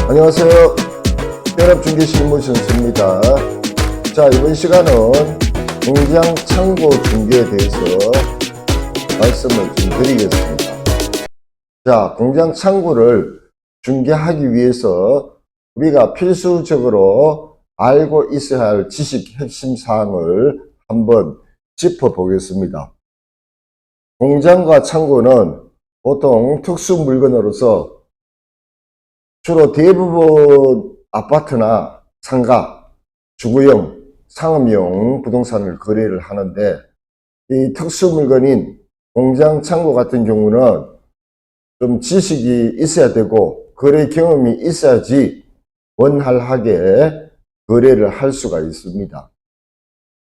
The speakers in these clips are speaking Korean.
안녕하세요. 현업중개실무 전수입니다. 자, 이번 시간은 공장 창고 중개에 대해서 말씀을 좀 드리겠습니다. 자, 공장 창고를 중개하기 위해서 우리가 필수적으로 알고 있어야 할 지식 핵심 사항을 한번 짚어보겠습니다. 공장과 창고는 보통 특수 물건으로서 주로 대부분 아파트나 상가, 주거용, 상업용 부동산을 거래를 하는데, 이 특수 물건인 공장 창고 같은 경우는 좀 지식이 있어야 되고 거래 경험이 있어야지 원활하게 거래를 할 수가 있습니다.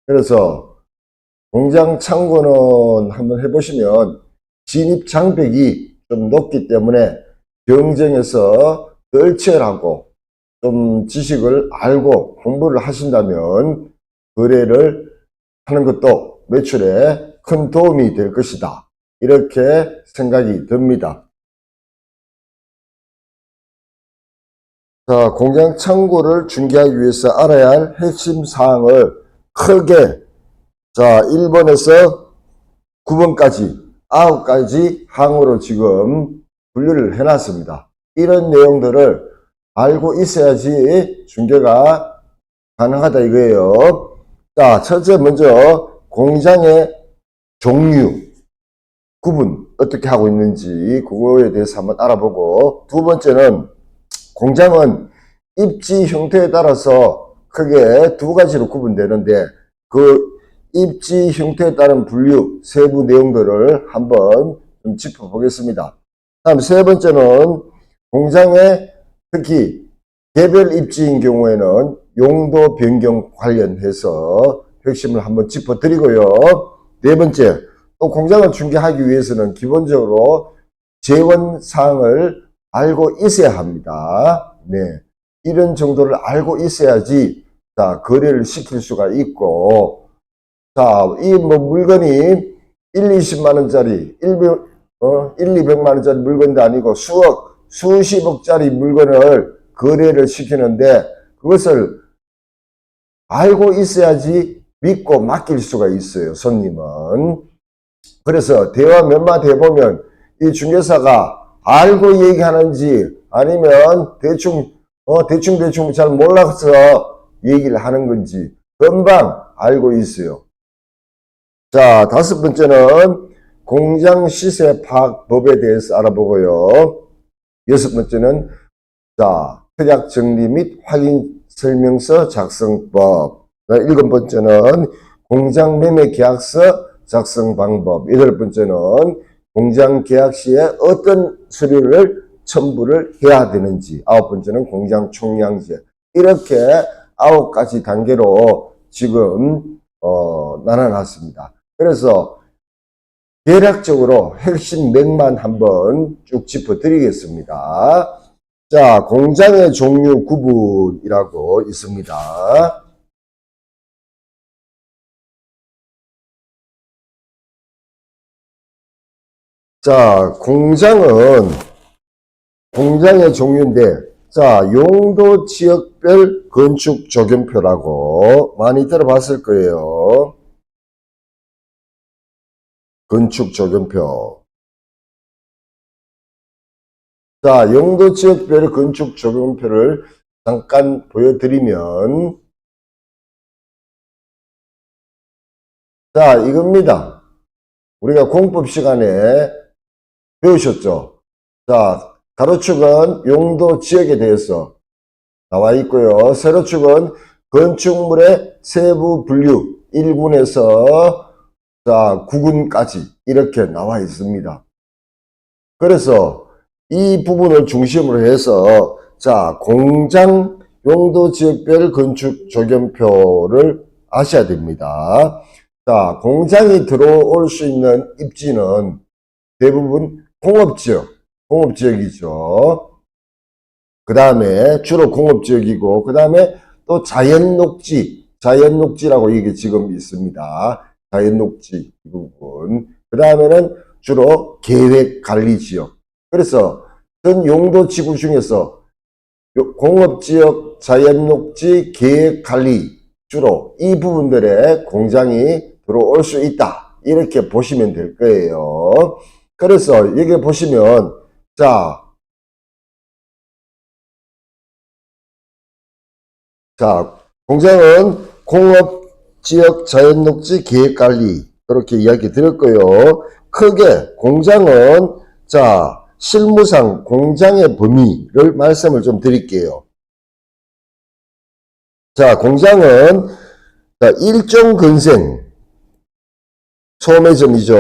그래서 공장 창고는 한번 해보시면 진입 장벽이 좀 높기 때문에 경쟁에서 덜 치열하고 좀 지식을 알고 공부를 하신다면 거래를 하는 것도 매출에 큰 도움이 될 것이다, 이렇게 생각이 듭니다. 자, 공장 창고를 중개하기 위해서 알아야 할 핵심 사항을 크게 1번에서 9번까지 9가지 항으로 지금 분류를 해놨습니다. 이런 내용들을 알고 있어야지 중개가 가능하다 이거예요. 자, 첫째 먼저 공장의 종류, 구분 어떻게 하고 있는지 그거에 대해서 한번 알아보고, 두 번째는 공장은 입지 형태에 따라서 크게 두 가지로 구분되는데 그 입지 형태에 따른 분류 세부 내용들을 한번 좀 짚어보겠습니다. 다음 세 번째는 공장의 특히 개별 입지인 경우에는 용도 변경 관련해서 핵심을 한번 짚어드리고요. 네 번째, 또 공장을 중개하기 위해서는 기본적으로 재원 사항을 알고 있어야 합니다. 네, 이런 정도를 알고 있어야지 거래를 시킬 수가 있고, 이 물건이 1, 20만 원짜리 1, 200만 원짜리 물건도 아니고 수십억짜리 물건을 거래를 시키는데 그것을 알고 있어야지 믿고 맡길 수가 있어요, 손님은. 그래서 대화 몇 마디 해보면 이 중개사가 알고 얘기하는지 아니면 대충 잘 몰라서 얘기를 하는 건지 금방 알고 있어요. 자, 다섯 번째는 공장 시세 파악법에 대해서 알아보고요. 여섯 번째는 특약 정리 및 확인 설명서 작성법. 일곱 번째는 공장 매매 계약서 작성 방법. 여덟 번째는 공장 계약 시에 어떤 서류를 첨부를 해야 되는지. 아홉 번째는 공장 총량제. 이렇게 9가지 단계로 지금 나눠놨습니다. 그래서 대략적으로 핵심 맥만 한번 쭉 짚어드리겠습니다. 자, 공장의 종류 구분이라고 있습니다. 자, 공장의 종류인데, 용도 지역별 건축 조경표라고 많이 들어봤을 거예요. 건축 조경표. 용도 지역별 건축 조경표를 잠깐 보여드리면, 이겁니다. 우리가 공법 시간에 배우셨죠? 가로축은 용도 지역에 대해서 나와 있고요. 세로축은 건축물의 세부 분류 1군에서 9군까지 이렇게 나와 있습니다. 그래서 이 부분을 중심으로 해서 공장 용도 지역별 건축 조경표를 아셔야 됩니다. 공장이 들어올 수 있는 입지는 대부분 공업지역이죠. 그 다음에 주로 공업지역이고, 그 다음에 또 자연녹지라고 이게 지금 있습니다. 자연녹지 이 부분. 그 다음에는 주로 계획관리지역. 그래서 전 용도 지구 중에서 공업지역 자연녹지 계획관리 주로 이 부분들에 공장이 들어올 수 있다. 이렇게 보시면 될 거예요. 그래서 여기 보시면 자 공장은 공업지역 자연녹지 계획관리 그렇게 이야기 드렸고요. 크게 공장은 실무상 공장의 범위를 말씀을 좀 드릴게요. 공장은 일종근생 소매점이죠.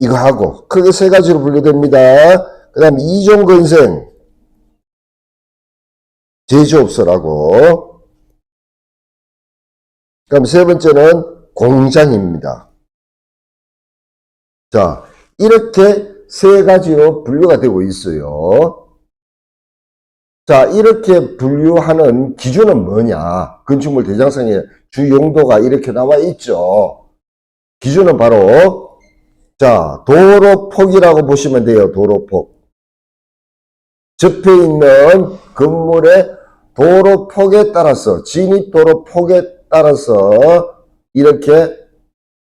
이거 하고 크게 세 가지로 분류됩니다. 그 다음 이종근생 제조업소라고. 그럼 세 번째는 공장입니다. 이렇게 세 가지로 분류가 되고 있어요. 이렇게 분류하는 기준은 뭐냐? 건축물 대장상에 주 용도가 이렇게 나와 있죠. 기준은 바로 도로폭이라고 보시면 돼요. 도로폭. 접해 있는 건물의 도로폭에 따라서 진입도로폭에 따라서 이렇게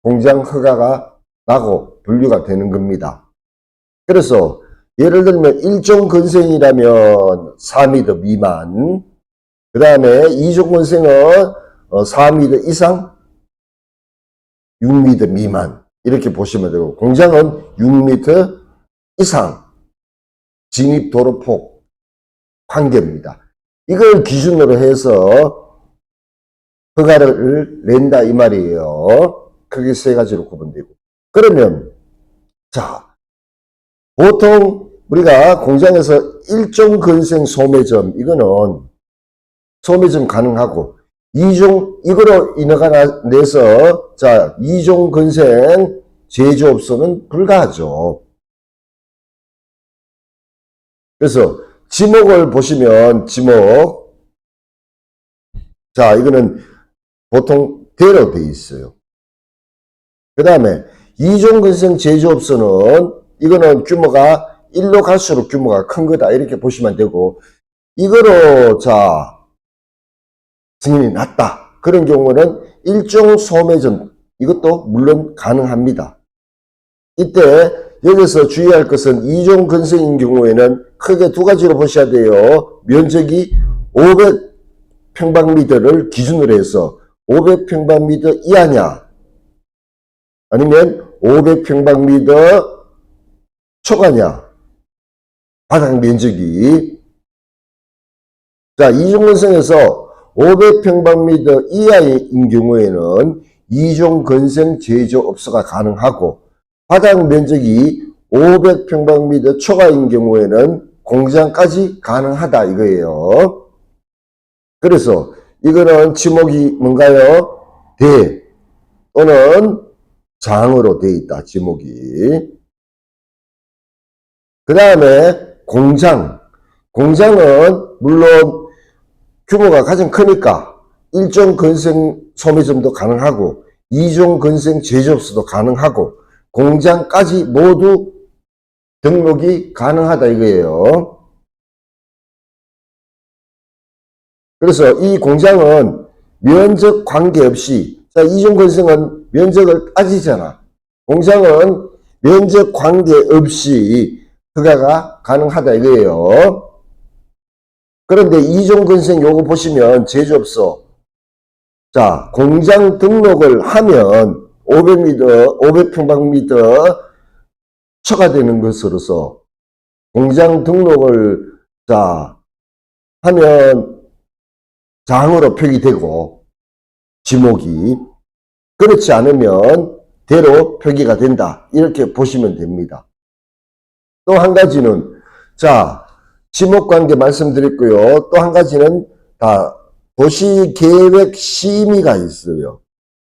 공장 허가가 나고 분류가 되는 겁니다. 그래서 예를 들면 일종건생이라면 4m 미만, 그 다음에 이종건생은 4m 이상, 6m 미만 이렇게 보시면 되고, 공장은 6m 이상 진입도로폭 관계입니다. 이걸 기준으로 해서 허가를 낸다 이 말이에요. 크게 세 가지로 구분되고. 그러면 보통 우리가 공장에서 일종건생 소매점 이거는 소매점 가능하고 이거로 인허가 내서 이종건생 제조업소는 불가하죠. 그래서 지목을 보시면 지목 이거는 보통 대로 돼 있어요. 그 다음에 이종건생 제조업소는 이거는 규모가 1로 갈수록 규모가 큰 거다 이렇게 보시면 되고, 이거로 승인이 났다 그런 경우는 일종 소매점 이것도 물론 가능합니다. 이때 여기서 주의할 것은 이종건생인 경우에는 크게 두 가지로 보셔야 돼요. 면적이 500평방미터를 기준으로 해서 500평방미터 이하냐 아니면 500평방미터 초과냐, 바닥 면적이. 이종건생에서 500평방미터 이하인 경우에는 이종건생 제조업소가 가능하고, 바닥 면적이 500평방미터 초과인 경우에는 공장까지 가능하다 이거예요. 그래서 이거는 지목이 뭔가요? 대 또는 장으로 돼 있다, 지목이. 그 다음에 공장은 물론 규모가 가장 크니까 일종건생 소매점도 가능하고 이종건생 제조업소도 가능하고 공장까지 모두 등록이 가능하다 이거예요. 그래서 이 공장은 면적 관계없이 이종건생은 면적을 따지잖아. 공장은 면적 관계없이 허가가 가능하다 이거예요. 그런데 이종건생 요거 보시면 제조업소 공장 등록을 하면 500평방미터 초과되는 것으로서 공장 등록을 하면 장으로 표기되고 지목이, 그렇지 않으면 대로 표기가 된다 이렇게 보시면 됩니다. 또 한 가지는 지목관계 말씀드렸고요. 또 한 가지는 도시계획 심의가 있어요.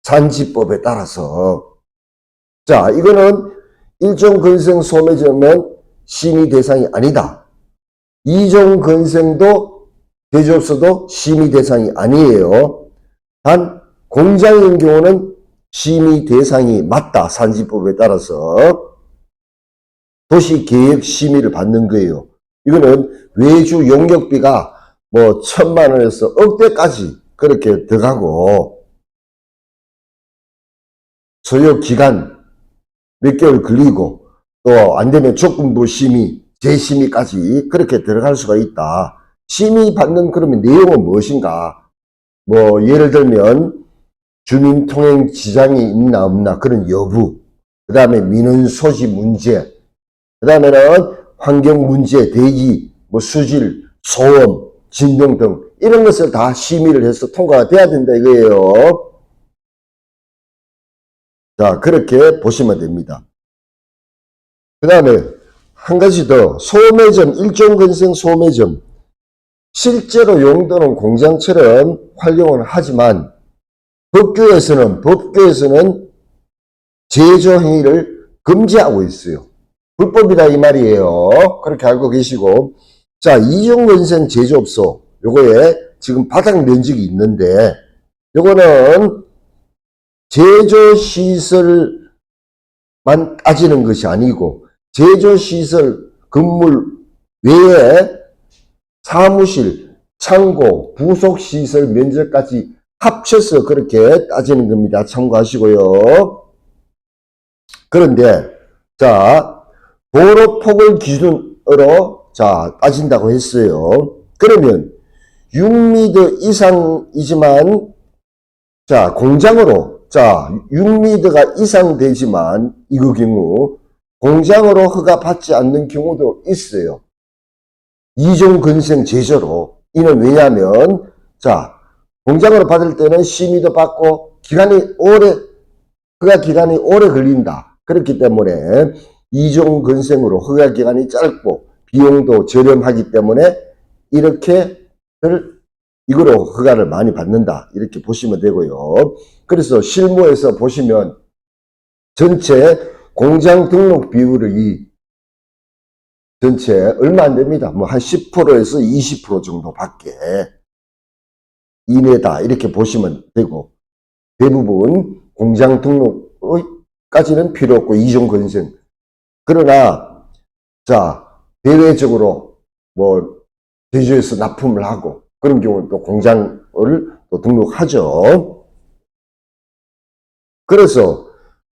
산지법에 따라서. 이거는 일종건생 소매점은 심의 대상이 아니다. 이종건생도 제조업소도 심의 대상이 아니에요. 단 공장인 경우는 심의 대상이 맞다. 산지법에 따라서 도시계획 심의를 받는 거예요. 이거는 외주 용역비가 뭐 1,000만 원에서 억대까지 그렇게 들어가고 소요 기간 몇 개월 걸리고 또 안되면 조건부 심의, 재심의까지 그렇게 들어갈 수가 있다. 심의 받는 그러면 내용은 무엇인가? 뭐 예를 들면 주민통행 지장이 있나 없나 그런 여부, 그 다음에 민원 소지 문제, 그 다음에는 환경 문제, 대기, 뭐 수질, 소음, 진동 등 이런 것을 다 심의를 해서 통과가 돼야 된다 이거예요. 자, 그렇게 보시면 됩니다. 그 다음에 한 가지 더, 소매점, 일종건설 소매점. 실제로 용도는 공장처럼 활용을 하지만 법규에서는 제조행위를 금지하고 있어요. 불법이다 이 말이에요. 그렇게 알고 계시고, 자, 이종건설 제조업소 요거에 지금 바닥 면적이 있는데 요거는 제조시설만 따지는 것이 아니고 제조시설 건물 외에 사무실, 창고, 부속시설 면적까지 합쳐서 그렇게 따지는 겁니다. 참고하시고요. 그런데 자, 도로폭을 기준으로 자 따진다고 했어요. 그러면 6m 이상이지만 자 공장으로 자 6m가 이상 되지만 이거 경우 공장으로 허가받지 않는 경우도 있어요. 이종건설 제조로. 이는 왜냐하면 자 공장으로 받을 때는 심의도 받고 기간이 허가 기간이 오래 걸린다. 그렇기 때문에 이종건설으로 허가 기간이 짧고 비용도 저렴하기 때문에 이거로 허가를 많이 받는다. 이렇게 보시면 되고요. 그래서 실무에서 보시면 전체 공장 등록 비율이 전체 얼마 안 됩니다. 뭐 한 10%에서 20% 정도밖에 이내다. 이렇게 보시면 되고 대부분 공장 등록까지는 필요 없고 이종건설. 그러나 자 대외적으로 뭐 제조해서 납품을 하고 그런 경우는 또 공장을 또 등록하죠. 그래서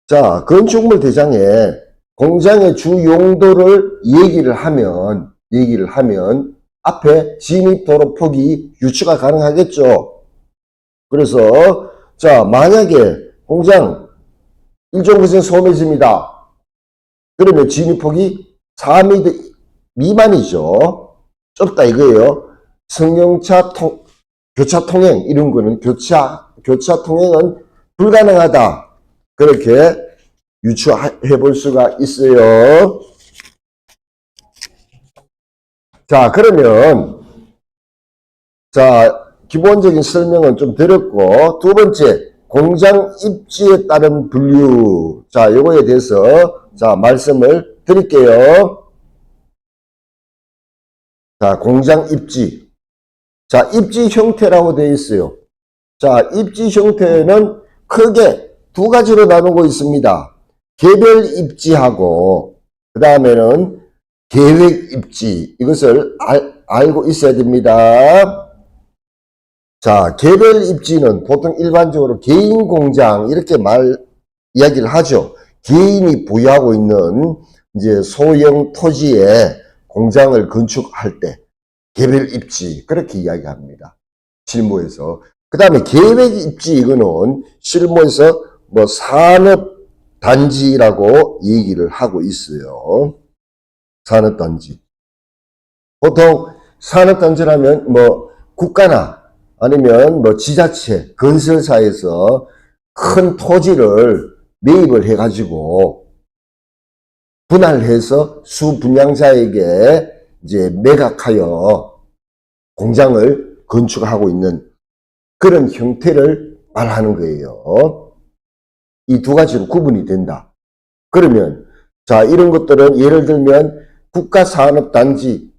자 건축물 대장에 공장의 주 용도를 얘기를 하면 앞에 진입 도로 폭이 유추가 가능하겠죠. 그래서 자 만약에 공장 일종건설 소매점이다. 그러면 진입폭이 4m 미만이죠. 좁다 이거예요. 승용차 교차 통행 이런 거는 교차 통행은 불가능하다. 그렇게 유추해 볼 수가 있어요. 자, 그러면 자, 기본적인 설명은 좀 드렸고 두 번째 공장 입지에 따른 분류. 자, 요거에 대해서 자, 말씀을 드릴게요. 자, 공장 입지. 자, 입지 형태라고 되어 있어요. 자, 입지 형태는 크게 두 가지로 나누고 있습니다. 개별 입지하고 그 다음에는 계획 입지. 이것을 알고 있어야 됩니다. 자, 개별 입지는 보통 일반적으로 개인 공장 이렇게 이야기를 하죠. 개인이 보유하고 있는 이제 소형 토지에 공장을 건축할 때 개별 입지 그렇게 이야기합니다. 실무에서. 그 다음에 계획 입지 이거는 실무에서 뭐 산업단지라고 얘기를 하고 있어요. 산업단지. 보통 산업단지라면 뭐 국가나 아니면 뭐 지자체, 건설사에서 큰 토지를 매입을 해가지고 분할해서 수분양자에게 이제 매각하여 공장을 건축하고 있는 그런 형태를 말하는 거예요. 이 두 가지로 구분이 된다. 그러면 자 이런 것들은 예를 들면 국가산업단지,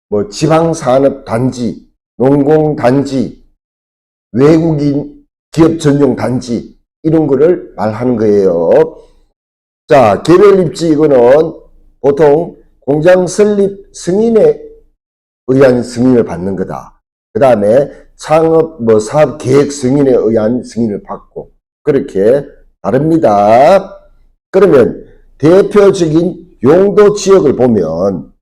뭐 지방산업단지, 농공단지, 외국인 기업 전용 단지 이런 거를 말하는 거예요. 자 개별 입지 이거는 보통 공장 설립 승인에 의한 승인을 받는 거다. 그 다음에 창업 사업 계획 승인에 의한 승인을 받고 그렇게 다릅니다. 그러면 대표적인 용도 지역을 보면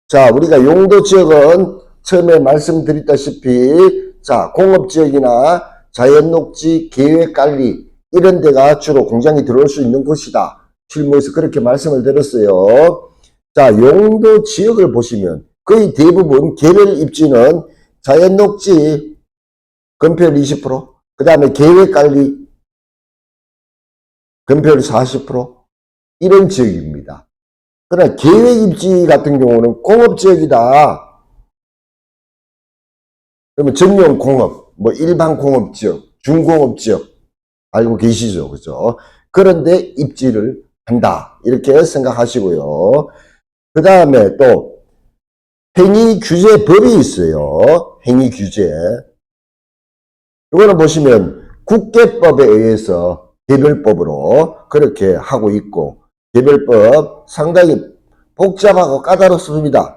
자, 우리가 용도 지역은 처음에 말씀드렸다시피 자, 공업지역이나 자연녹지, 계획관리 이런 데가 주로 공장이 들어올 수 있는 곳이다. 실무에서 그렇게 말씀을 드렸어요. 자, 용도 지역을 보시면 거의 대부분 개별 입지는 자연녹지 건폐율 20%, 그 다음에 계획관리 건폐율 40% 이런 지역입니다. 그러나 계획 입지 같은 경우는 공업지역이다. 그러면 전용 공업, 일반 공업지역, 중공업지역 알고 계시죠? 그죠? 그런데 입지를 한다. 이렇게 생각하시고요. 그 다음에 또 행위규제법이 있어요. 행위규제. 이거는 보시면 국계법에 의해서 개별법으로 그렇게 하고 있고 개별법 상당히 복잡하고 까다롭습니다.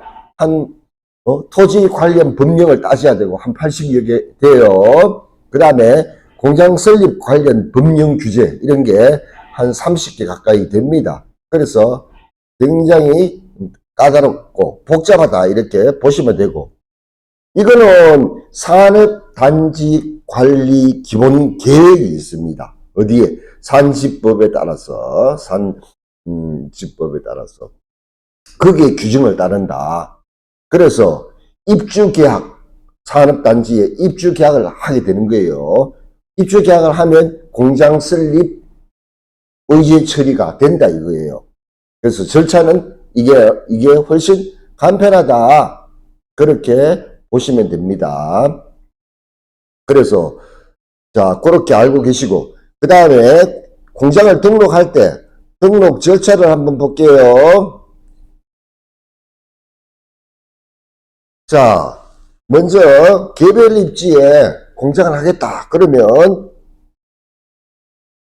토지 관련 법령을 따져야 되고 한 80여 개 돼요. 그 다음에 공장 설립 관련 법령 규제 이런 게 한 30개 가까이 됩니다. 그래서 굉장히 까다롭고 복잡하다 이렇게 보시면 되고 이거는 산업단지 관리 기본 계획이 있습니다. 어디에? 산지법에 따라서 산지법에 따라서 거기에 규정을 따른다. 그래서 입주계약 산업단지에 입주계약을 하게 되는 거예요. 입주계약을 하면 공장 설립 의제 처리가 된다 이거예요. 그래서 절차는 이게 훨씬 간편하다. 그렇게 보시면 됩니다. 그래서 자 그렇게 알고 계시고 그 다음에 공장을 등록할 때 등록 절차를 한번 볼게요. 자 먼저 개별 입지에 공장을 하겠다. 그러면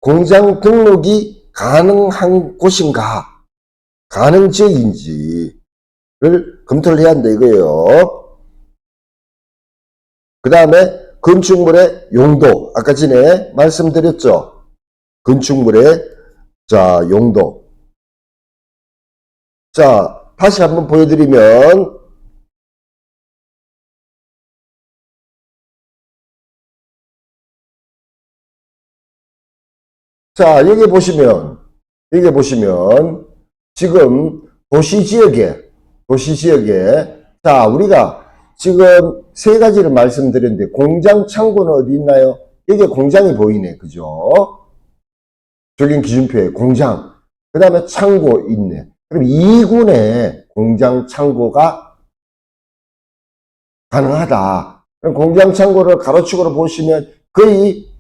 공장 등록이 가능한 곳인가 가능 지역인지를 검토를 해야 한다 이거예요. 그 다음에 건축물의 용도 아까 전에 말씀드렸죠. 건축물의 자 용도 자 다시 한번 보여드리면 자 여기 보시면 지금 도시지역에 자 우리가 지금 세 가지를 말씀드렸는데 공장 창고는 어디 있나요? 여기 공장이 보이네. 그죠? 전림 기준표에 공장 그 다음에 창고 있네. 그럼 2군에 공장 창고가 가능하다. 그럼 공장 창고를 가로축으로 보시면 거의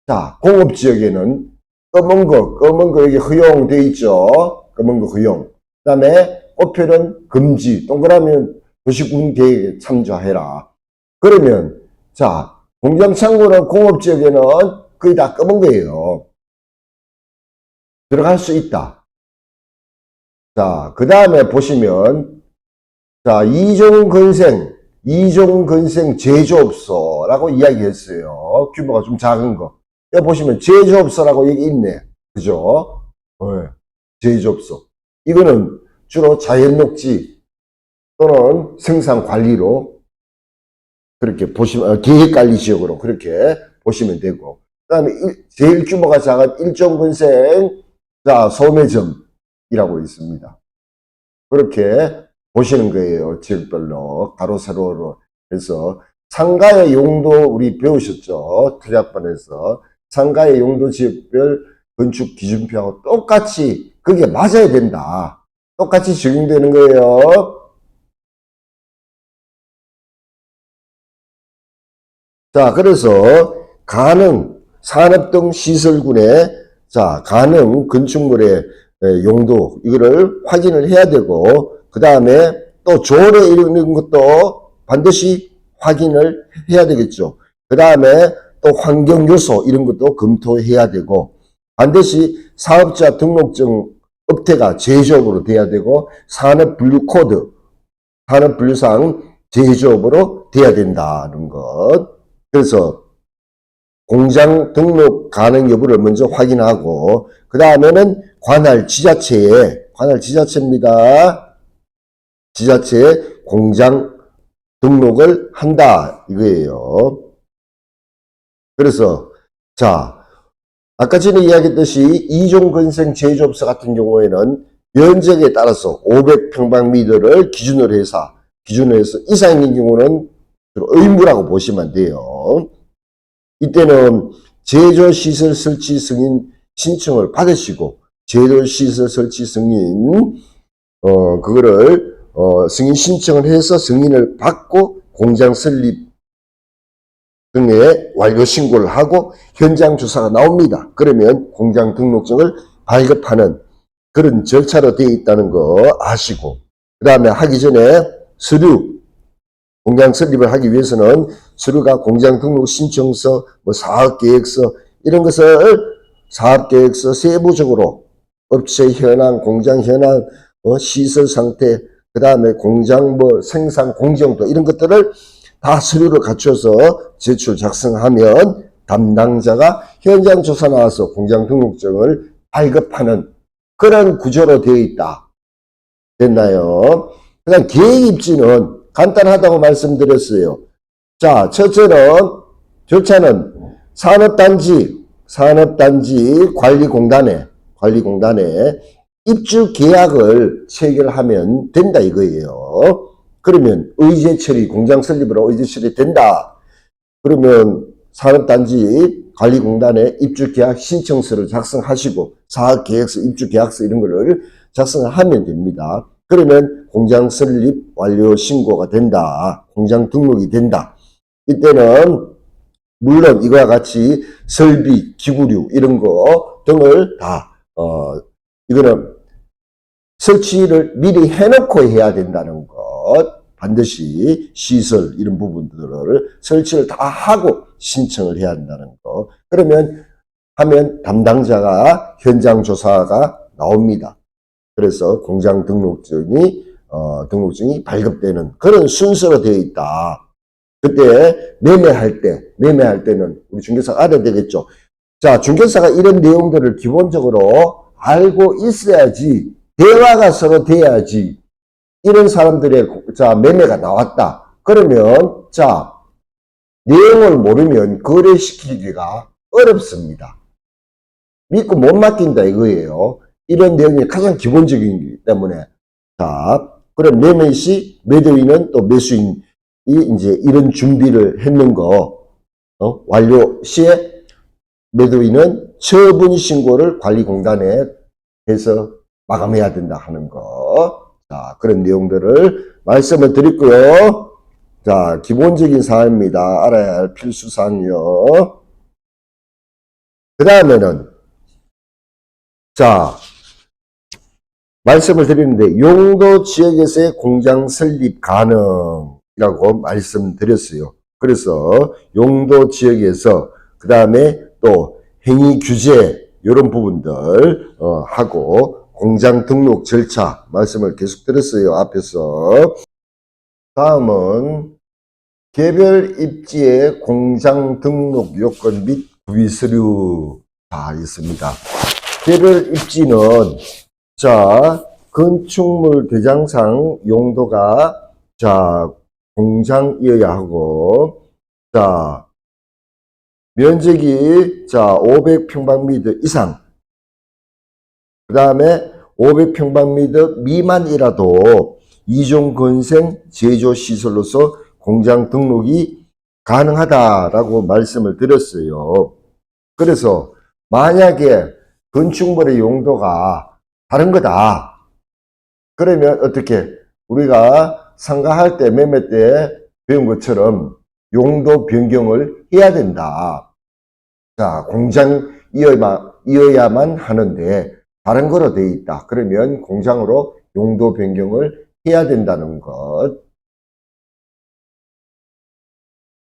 자 공업지역에는 검은 거 여기 허용되어 있죠. 검은 거 허용. 그 다음에 꽃표는 금지. 동그라미는 도시군 계획에 참조해라. 그러면 자 공장 창고는 공업지역에는 거의 다 검은 거예요. 들어갈 수 있다. 자 그 다음에 보시면 자 이종건생 제조업소라고 이야기했어요. 규모가 좀 작은 거. 여기 보시면 제조업소라고 여기 있네. 그죠? 네. 제조업소. 이거는 주로 자연녹지 또는 생산관리로 그렇게 보시면, 계획관리 지역으로 그렇게 보시면 되고. 그 다음에 제일 규모가 작은 일종건생, 자, 소매점이라고 있습니다. 그렇게 보시는 거예요. 지역별로. 가로, 세로로 해서. 상가의 용도 우리 배우셨죠? 특약반에서. 상가의 용도 지역별 건축 기준표하고 똑같이 그게 맞아야 된다. 똑같이 적용되는 거예요. 자, 그래서 가능 산업 등 시설군의 자, 가능 건축물의 용도 이거를 확인을 해야 되고 그 다음에 또 조례 이런 것도 반드시 확인을 해야 되겠죠. 그 다음에 또 환경 요소 이런 것도 검토해야 되고 반드시 사업자 등록증 업태가 제조업으로 돼야 되고 산업분류 코드, 산업분류상 제조업으로 돼야 된다는 것. 그래서 공장 등록 가능 여부를 먼저 확인하고 그 다음에는 관할 지자체입니다. 지자체에 공장 등록을 한다 이거예요. 그래서 자 아까 전에 이야기했듯이 이종건생 제조업소 같은 경우에는 면적에 따라서 500평방미터를 기준으로 해서 이상인 경우는 의무라고 보시면 돼요. 이때는 제조시설 설치 승인 신청을 받으시고 제조시설 설치 승인 그거를 승인 신청을 해서 승인을 받고 공장 설립 등의 완료 신고를 하고 현장 조사가 나옵니다. 그러면 공장 등록증을 발급하는 그런 절차로 되어 있다는 거 아시고 그 다음에 하기 전에 서류 공장 설립을 하기 위해서는 서류가 공장 등록 신청서, 사업계획서 이런 것을 사업계획서 세부적으로 업체 현황, 공장 현황, 시설 상태, 그 다음에 공장 생산 공정도 이런 것들을 다 서류를 갖춰서 제출 작성하면 담당자가 현장 조사 나와서 공장 등록증을 발급하는 그런 구조로 되어 있다. 됐나요? 그다음 계획 입지는 간단하다고 말씀드렸어요. 자, 첫째는 절차는 산업단지 관리공단에 입주 계약을 체결하면 된다 이거예요. 그러면 의제 처리, 공장 설립으로 의제 처리 된다. 그러면 산업단지 관리공단에 입주계약 신청서를 작성하시고 사업계획서, 입주계약서 이런 거를 작성하면 됩니다. 그러면 공장 설립 완료 신고가 된다. 공장 등록이 된다. 이때는 물론 이거와 같이 설비, 기구류 이런 거 등을 다 이거는 설치를 미리 해놓고 해야 된다는 것. 반드시 시설 이런 부분들을 설치를 다 하고 신청을 해야 한다는 것. 그러면 하면 담당자가 현장 조사가 나옵니다. 그래서 공장 등록증이 발급되는 그런 순서로 되어 있다. 그때 매매할 때는 우리 중개사가 알아야 되겠죠. 자, 중개사가 이런 내용들을 기본적으로 알고 있어야지 대화가 서로 돼야지 이런 사람들의 매매가 나왔다. 그러면 내용을 모르면 거래시키기가 어렵습니다. 믿고 못 맡긴다 이거예요. 이런 내용이 가장 기본적이기 때문에 그럼 매매 시 매도인은 또 매수인이 이제 이런 준비를 했는 거 완료 시에 매도인은 처분 신고를 관리공단에 해서 마감해야 된다 하는 거. 그런 내용들을 말씀을 드렸고요. 기본적인 사항입니다. 알아야 할 필수 사항이요. 그 다음에는 말씀을 드리는데 용도 지역에서의 공장 설립 가능이라고 말씀드렸어요. 그래서 용도 지역에서 그 다음에 또 행위 규제 이런 부분들 하고 공장 등록 절차 말씀을 계속 드렸어요. 앞에서. 다음은 개별 입지의 공장 등록 요건 및 구비 서류가 있습니다. 개별 입지는 건축물 대장상 용도가 공장이어야 하고 면적이 500평방미터 이상 그 다음에 500평방미터 미만이라도 이종건생 제조시설로서 공장 등록이 가능하다라고 말씀을 드렸어요. 그래서 만약에 건축물의 용도가 다른 거다. 그러면 어떻게 우리가 상가할 때 매매 때 배운 것처럼 용도 변경을 해야 된다. 공장이어야만 하는데 다른 거로 되어 있다. 그러면 공장으로 용도 변경을 해야 된다는 것.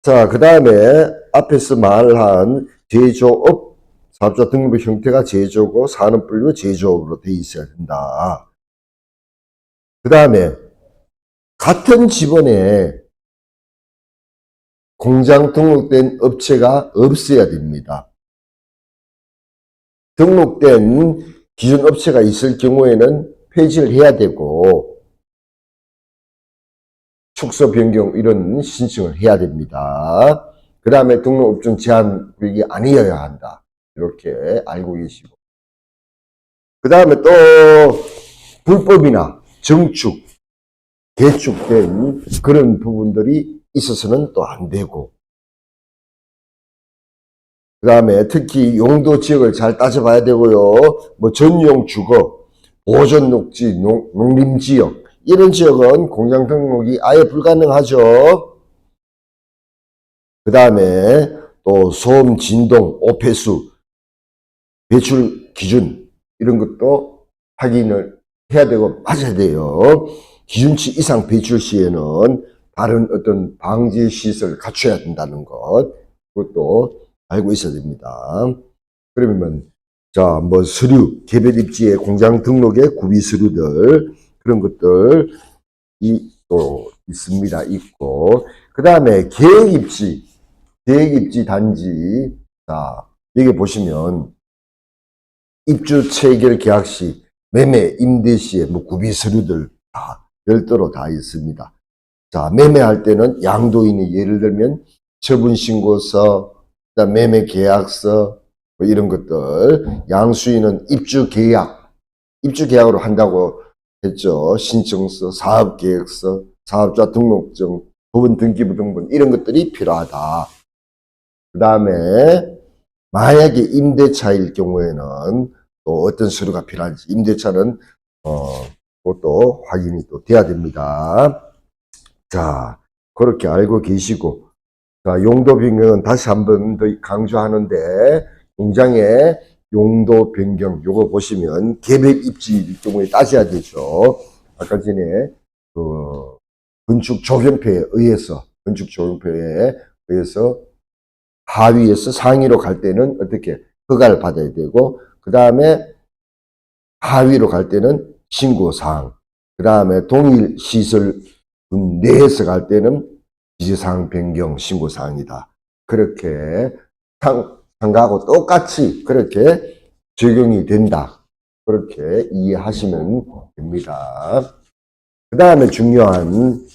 그 다음에 앞에서 말한 제조업 사업자 등록의 형태가 제조고 산업분류 제조업으로 돼 있어야 된다. 그 다음에 같은 지번에 공장 등록된 업체가 없어야 됩니다. 등록된 기존 업체가 있을 경우에는 폐지를 해야 되고 축소 변경 이런 신청을 해야 됩니다. 그 다음에 등록업종 제한 구역이 아니어야 한다. 이렇게 알고 계시고. 그 다음에 또 불법이나 정축, 개축된 그런 부분들이 있어서는 또 안 되고. 그 다음에 특히 용도 지역을 잘 따져봐야 되고요. 뭐 전용 주거, 보존 녹지, 농림 지역 이런 지역은 공장 등록이 아예 불가능하죠. 그 다음에 또 소음, 진동, 오폐수, 배출 기준 이런 것도 확인을 해야 되고 맞아야 돼요. 기준치 이상 배출 시에는 다른 어떤 방지 시설을 갖춰야 된다는 것, 그것도 알고 있어야 됩니다. 그러면 자, 뭐 서류, 개별 입지의 공장 등록의 구비 서류들 그런 것들이 또 있습니다. 있고 그 다음에 계획 입지 단지. 자, 여기 보시면 입주 체결 계약 시, 매매 임대 시에 뭐 구비 서류들 다 별도로 다 있습니다. 자, 매매할 때는 양도인이 예를 들면 처분 신고서, 그다음 매매 계약서 뭐 이런 것들, 양수인은 입주 계약으로 한다고 했죠. 신청서, 사업 계획서, 사업자 등록증, 부분 등기부 등본 이런 것들이 필요하다. 그 다음에 만약에 임대차일 경우에는 또 어떤 서류가 필요한지 임대차는 그것도 확인이 또 돼야 됩니다. 자, 그렇게 알고 계시고, 자, 용도 변경은 다시 한번 더 강조하는데 공장의 용도 변경 요거 보시면 개별 입지일 경우에 따져야 되죠. 아까 전에 그 건축 조경표에 의해서 하위에서 상위로 갈 때는 어떻게 허가를 받아야 되고, 그 다음에 하위로 갈 때는 신고사항, 그 다음에 동일 시설 내에서 갈 때는 지시사항 변경 신고사항이다. 그렇게 상가하고 똑같이 그렇게 적용이 된다. 그렇게 이해하시면 됩니다. 그 다음에 중요한,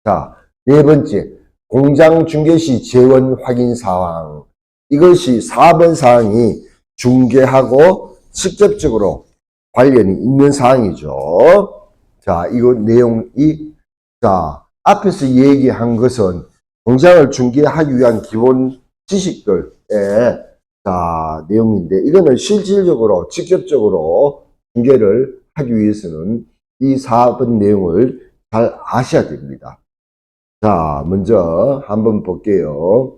자, 네 번째, 공장 중개 시 재원 확인 사항. 이것이 4번 사항이 중개하고 직접적으로 관련이 있는 사항이죠. 자, 이거 내용이, 자, 앞에서 얘기한 것은 공장을 중개하기 위한 기본 지식들의, 자, 내용인데, 이거는 실질적으로, 직접적으로 중개를 하기 위해서는 이 4번 내용을 잘 아셔야 됩니다. 자, 먼저 한번 볼게요.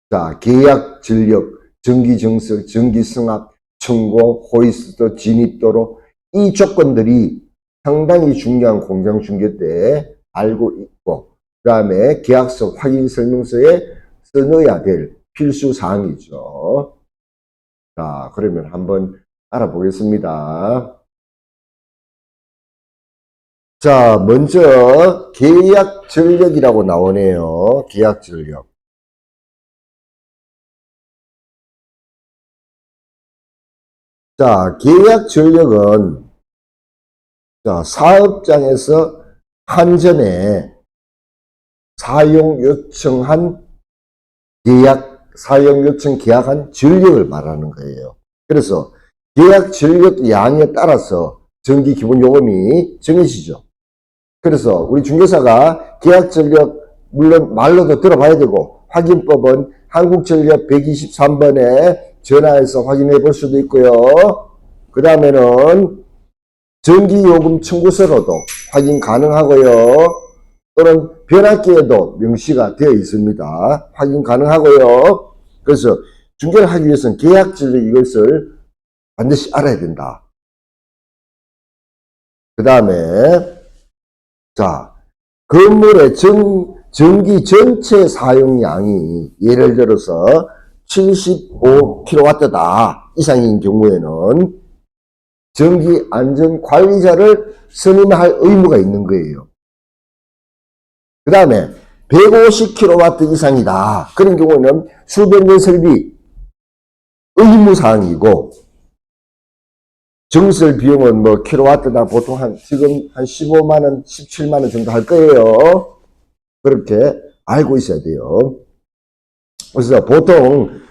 자, 계약 전력, 정기 정설, 정기 승합, 청고, 호이스트, 진입도로 이 조건들이 상당히 중요한 공장 중개 때 알고 있고, 그 다음에 계약서 확인 설명서에 써넣어야 될 필수 사항이죠. 자, 그러면 한번 알아보겠습니다. 자, 먼저 계약 전력이라고 나오네요. 계약 전력. 자, 계약 전력은 자, 사업장에서 한전에 사용 요청한 계약한 전력을 말하는 거예요. 그래서 계약 전력 양에 따라서 전기 기본 요금이 정해지죠. 그래서 우리 중개사가 계약 전력 물론 말로도 들어봐야 되고 확인법은 한국전력 123번에 전화해서 확인해 볼 수도 있고요. 그 다음에는 전기요금 청구서로도 확인 가능하고요. 또는 변압기에도 명시가 되어 있습니다. 확인 가능하고요. 그래서 중개를 하기 위해서는 계약 전력 이것을 반드시 알아야 된다. 그 다음에 자, 건물의 전기 전체 사용량이 예를 들어서 75kW다 이상인 경우에는 전기 안전 관리자를 선임할 의무가 있는 거예요. 그 다음에 150kW 이상이다. 그런 경우는 수변전 설비 의무사항이고, 증설 비용은 뭐 킬로와트당 보통 지금 한 15만원, 17만원 정도 할 거예요. 그렇게 알고 있어야 돼요. 그래서 보통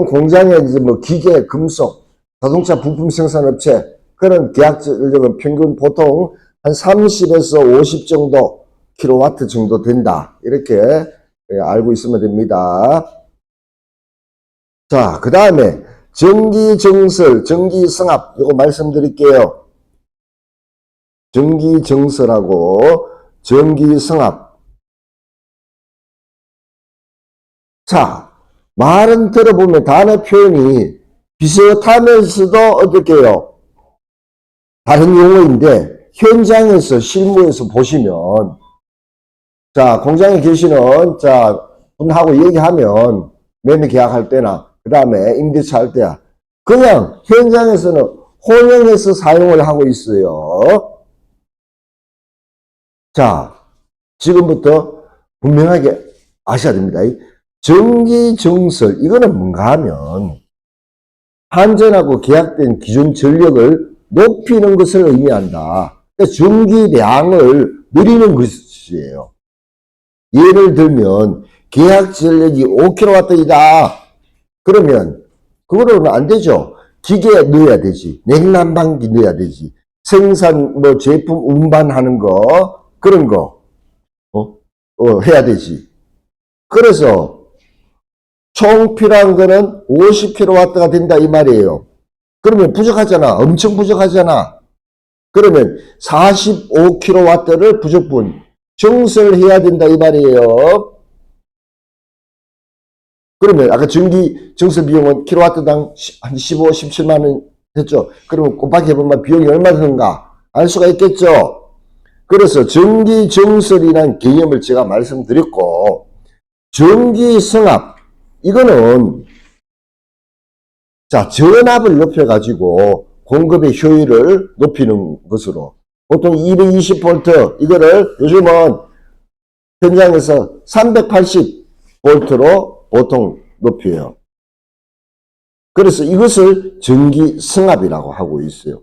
공장에 이제 뭐 기계, 금속, 자동차 부품 생산업체, 그런 계약 전력은 평균 보통 한 30에서 50 정도 킬로와트 정도 된다. 이렇게 알고 있으면 됩니다. 자, 그 다음에 전기증설, 전기승합, 이거 말씀드릴게요. 전기증설하고 전기승합. 자, 말은 들어보면 단어 표현이 비슷하면서도 어떻게 해요? 다른 용어인데 현장에서 실무에서 보시면, 자, 공장에 계시는 분하고 얘기하면 매매 계약할 때나 그 다음에 임대차 할 때야 그냥 현장에서는 혼용해서 사용을 하고 있어요. 자, 지금부터 분명하게 아셔야 됩니다. 전기증설, 이거는 뭔가 하면 한전하고 계약된 기존 전력을 높이는 것을 의미한다. 그러니까 전기량을 늘리는 것이에요. 예를 들면 계약 전력이 5kW이다. 그러면 그거로는 안 되죠. 기계 넣어야 되지. 냉난방기 넣어야 되지. 생산 뭐 제품 운반하는 거 그런 거 해야 되지. 그래서 총 필요한 거는 50kW가 된다 이 말이에요. 그러면 부족하잖아. 엄청 부족하잖아. 그러면 45kW를 부족분 증설해야 된다 이 말이에요. 그러면 아까 전기 증설 비용은 킬로와트당 한 15, 17만원 했죠. 그러면 곱하기 해보면 비용이 얼마 드는가 알 수가 있겠죠. 그래서 전기 증설이라는 개념을 제가 말씀드렸고, 전기 승합, 이거는 자, 전압을 높여가지고 공급의 효율을 높이는 것으로 보통 220V 이거를 요즘은 현장에서 380V로 보통 높여요. 그래서 이것을 전기 승합이라고 하고 있어요.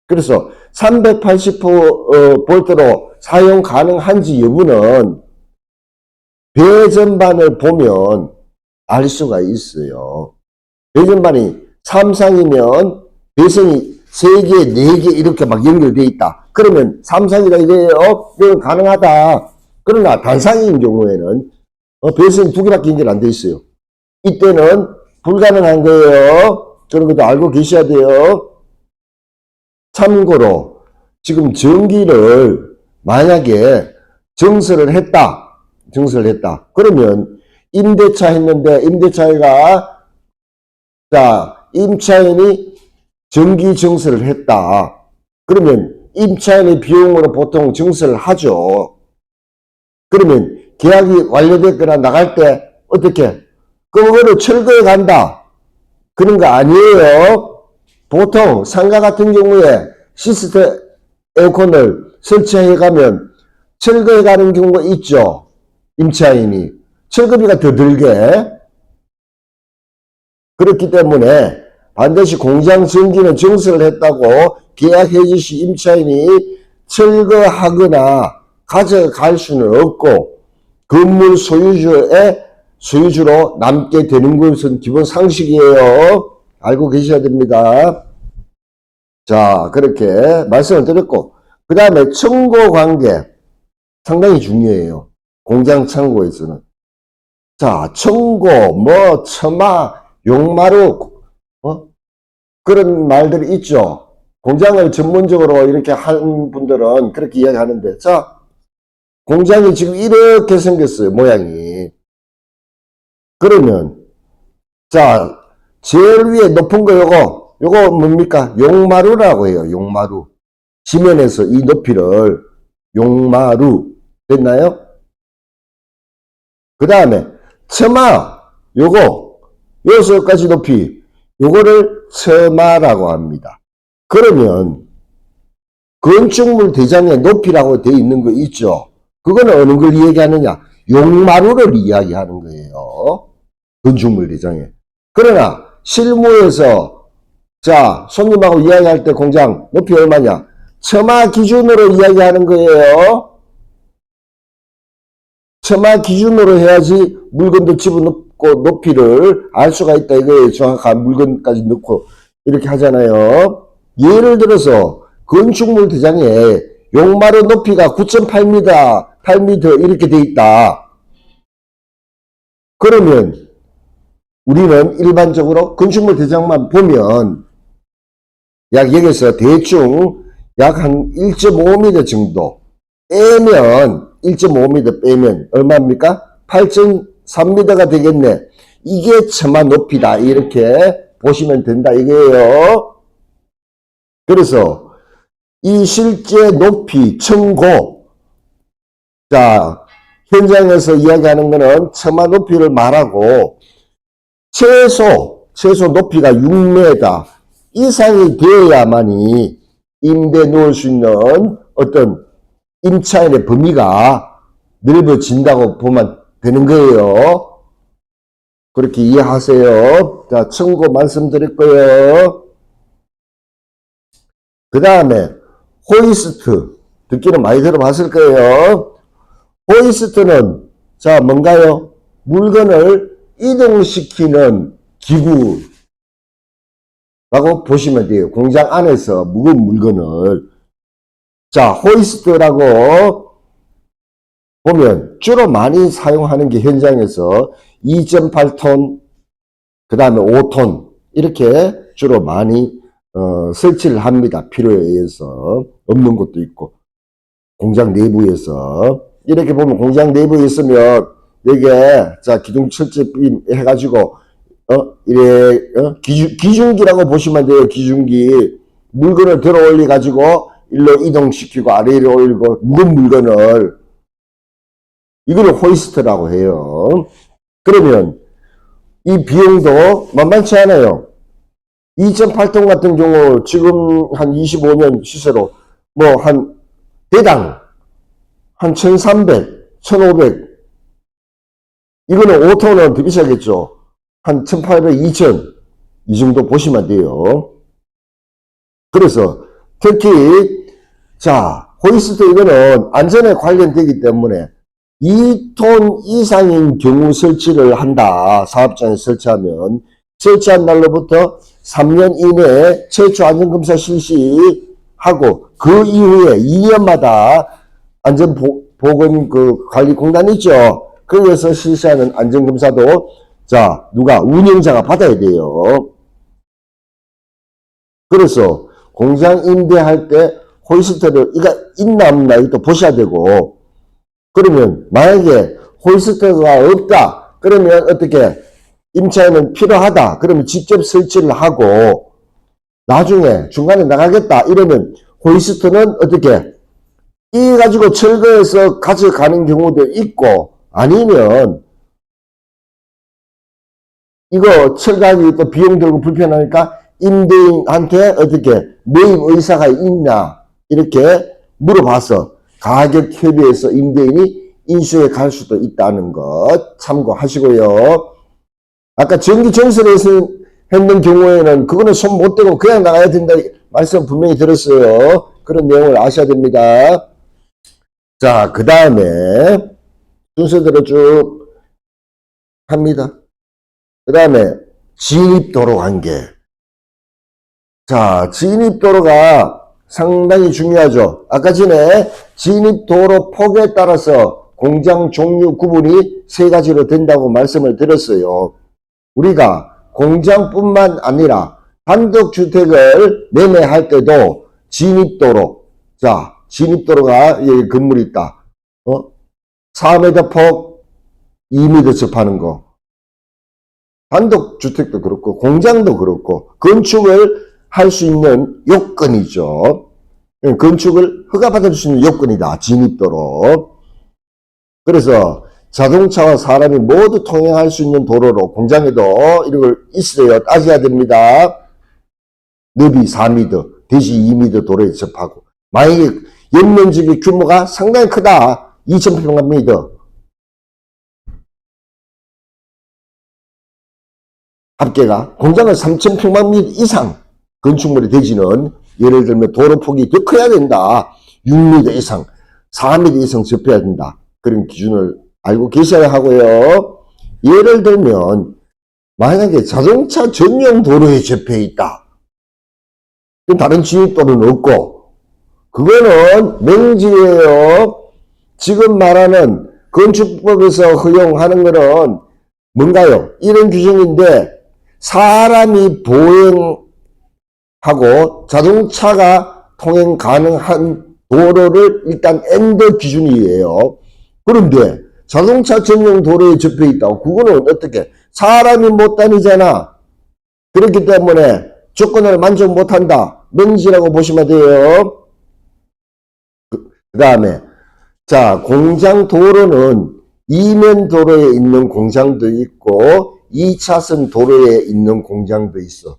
그래서 380V로 사용 가능한지 여부는 배전반을 보면 알 수가 있어요. 배전반이 3상이면 배선이 3개, 4개 이렇게 막 연결되어 있다. 그러면 3상이다 이래요. 이건 가능하다. 그러나 단상인 경우에는 배선이 2개밖에 연결 안 돼 있어요. 이때는 불가능한 거예요. 그런 것도 알고 계셔야 돼요. 참고로 지금 전기를 만약에 증설을 했다. 그러면 임대차 했는데 임대차가 임차인이 전기 증설을 했다. 그러면 임차인의 비용으로 보통 증설을 하죠. 그러면 계약이 완료됐거나 나갈 때 어떻게? 그거를 철거해 간다. 그런 거 아니에요. 보통 상가 같은 경우에 시스템 에어컨을 설치해 가면 철거해 가는 경우가 있죠. 임차인이. 철거비가 더 들게. 그렇기 때문에 반드시 공장 전기는 증설을 했다고 계약해 주시 임차인이 철거하거나 가져갈 수는 없고, 건물 소유주로 남게 되는 것은 기본 상식이에요. 알고 계셔야 됩니다. 자, 그렇게 말씀을 드렸고, 그 다음에 청고 관계 상당히 중요해요. 공장 창고에서는. 자, 청고, 처마, 용마루, 그런 말들이 있죠. 공장을 전문적으로 이렇게 한 분들은 그렇게 이야기하는데, 자, 공장이 지금 이렇게 생겼어요, 모양이. 그러면, 자, 제일 위에 높은 거 요거 뭡니까? 용마루라고 해요, 용마루. 지면에서 이 높이를 용마루. 됐나요? 그 다음에, 처마, 요거, 6가지 높이, 요거를 처마라고 합니다. 그러면 건축물 대장의 높이라고 되어 있는 거 있죠? 그거는 어느 걸 이야기하느냐? 용마루를 이야기하는 거예요. 건축물 대장에. 그러나 실무에서 자, 손님하고 이야기할 때 공장 높이 얼마냐? 처마 기준으로 이야기하는 거예요. 처마 기준으로 해야지 물건도 집어넣고 높이를 알 수가 있다 이거예요. 정확한 물건까지 넣고 이렇게 하잖아요. 예를 들어서 건축물 대장에 용마루 높이가 9.8m, 8m 이렇게 돼 있다. 그러면 우리는 일반적으로 건축물 대장만 보면 약 여기서 대충 약 한 1.5m 정도 빼면 1.5m 빼면 얼마입니까? 8.3m가 되겠네. 이게 처마 높이다 이렇게 보시면 된다 이거예요. 그래서 이 실제 높이 청고, 자 현장에서 이야기하는 거는 처마 높이를 말하고 최소 높이가 6m 이상이 되어야만이 임대 놓을 수 있는 어떤 임차인의 범위가 넓어진다고 보면 되는 거예요. 그렇게 이해하세요. 자, 청고 말씀드렸고요. 그 다음에 호이스트, 듣기는 많이 들어봤을 거예요. 호이스트는 자 뭔가요? 물건을 이동시키는 기구라고 보시면 돼요. 공장 안에서 무거운 물건을. 자, 호이스트라고 보면 주로 많이 사용하는 게 현장에서 2.8톤, 그 다음에 5톤 이렇게 주로 많이 설치를 합니다. 필요에 의해서. 없는 것도 있고 공장 내부에서 이렇게 보면 공장 내부에 있으면 여기에 자 기둥 철제빔 해가지고 기중기라고 보시면 돼요. 기중기. 물건을 들어 올려 가지고 일로 이동시키고 아래로 올리고 무거운 물건을 이거를 호이스트라고 해요. 그러면 이 비용도 만만치 않아요. 2.8톤 같은 경우 지금 한 25년 시세로 뭐 한 대당 한 1,300, 1,500 이거는 5톤은 더 비싸겠죠. 한 1,800, 2,000 이 정도 보시면 돼요. 그래서 특히 자 호이스트 이거는 안전에 관련되기 때문에 2톤 이상인 경우 설치를 한다. 사업장에 설치하면 설치한 날로부터 3년 이내에 최초 안전검사 실시하고 그 이후에 2년마다 안전보건관리공단 있죠. 거기에서 실시하는 안전검사도 자 누가 운영자가 받아야 돼요. 그래서 공장 임대할 때 호이스트를 이거 있나 없나 이것도 보셔야 되고 그러면 만약에 호이스트가 없다 그러면 어떻게 임차인은 필요하다 그러면 직접 설치를 하고 나중에 중간에 나가겠다 이러면 호이스트는 어떻게 이 가지고 철거해서 가져가는 경우도 있고 아니면 이거 철거하기 또 비용 들고 불편하니까 임대인한테 어떻게 매입 의사가 있냐 이렇게 물어봐서 가격 협의해서 임대인이 인수해 갈 수도 있다는 것 참고하시고요. 아까 전기 전설에서 했는 경우에는 그거는 손 못 대고 그냥 나가야 된다 말씀 분명히 들었어요. 그런 내용을 아셔야 됩니다. 자, 그 다음에 순서대로 쭉 합니다. 그 다음에 진입도로 관계. 자, 진입도로가 상당히 중요하죠. 아까 전에 진입도로 폭에 따라서 공장 종류 구분이 세 가지로 된다고 말씀을 드렸어요. 우리가 공장뿐만 아니라 단독주택을 매매할 때도 진입도로, 자, 진입도로가 여기 건물이 있다. 4m 폭 2m 접하는 거. 단독주택도 그렇고 공장도 그렇고 건축을 할 수 있는 요건이죠. 건축을 허가받을 수 있는 요건이다. 진입도로. 그래서 자동차와 사람이 모두 통행할 수 있는 도로로 공장에도 이런 걸 있어요. 따져야 됩니다. 너비 4m, 대시 2m 도로에 접하고. 만약에 연면적의 규모가 상당히 크다. 2,000평방미터. 합계가 공장은 3,000평방미터 이상 건축물의 대지는 예를 들면 도로 폭이 더 커야 된다. 6m 이상, 4m 이상 접해야 된다. 그런 기준을 알고 계셔야 하고요. 예를 들면 만약에 자동차 전용 도로에 접해 있다. 다른 진입도로는 없고 그거는 명지예요. 지금 말하는 건축법에서 허용하는 거는 뭔가요? 이런 규정인데 사람이 보행하고 자동차가 통행 가능한 도로를 일단 엔더 기준이에요. 그런데 자동차 전용 도로에 접해 있다고 그거는 어떻게? 사람이 못 다니잖아. 그렇기 때문에 조건을 만족 못한다. 명지라고 보시면 돼요. 그 다음에 자 공장 도로는 이면 도로에 있는 공장도 있고 2차선 도로에 있는 공장도 있어.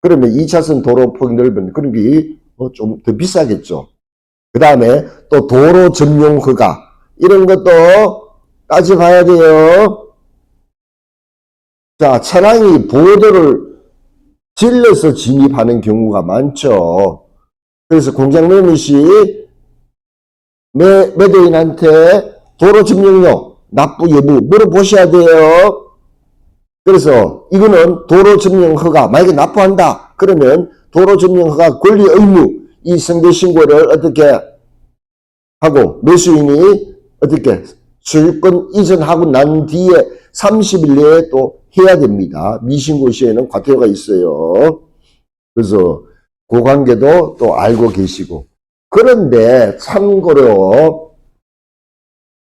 그러면 2차선 도로 폭이 넓은 그런 게 좀 더 비싸겠죠. 그 다음에 또 도로 점용 허가 이런 것도 따져봐야 돼요. 자 차량이 보도를 질러서 진입하는 경우가 많죠. 그래서 공장 매물시 매도인한테 도로 점용료 납부 여부 물어보셔야 돼요. 그래서 이거는 도로 점용 허가 만약에 납부한다 그러면 도로 점용 허가 권리 의무 이 상대 신고를 어떻게 하고 매수인이 어떻게 소유권 이전하고 난 뒤에 30일 내에 또 해야 됩니다. 미신고 시에는 과태료가 있어요. 그래서 그 관계도 또 알고 계시고. 그런데 참고로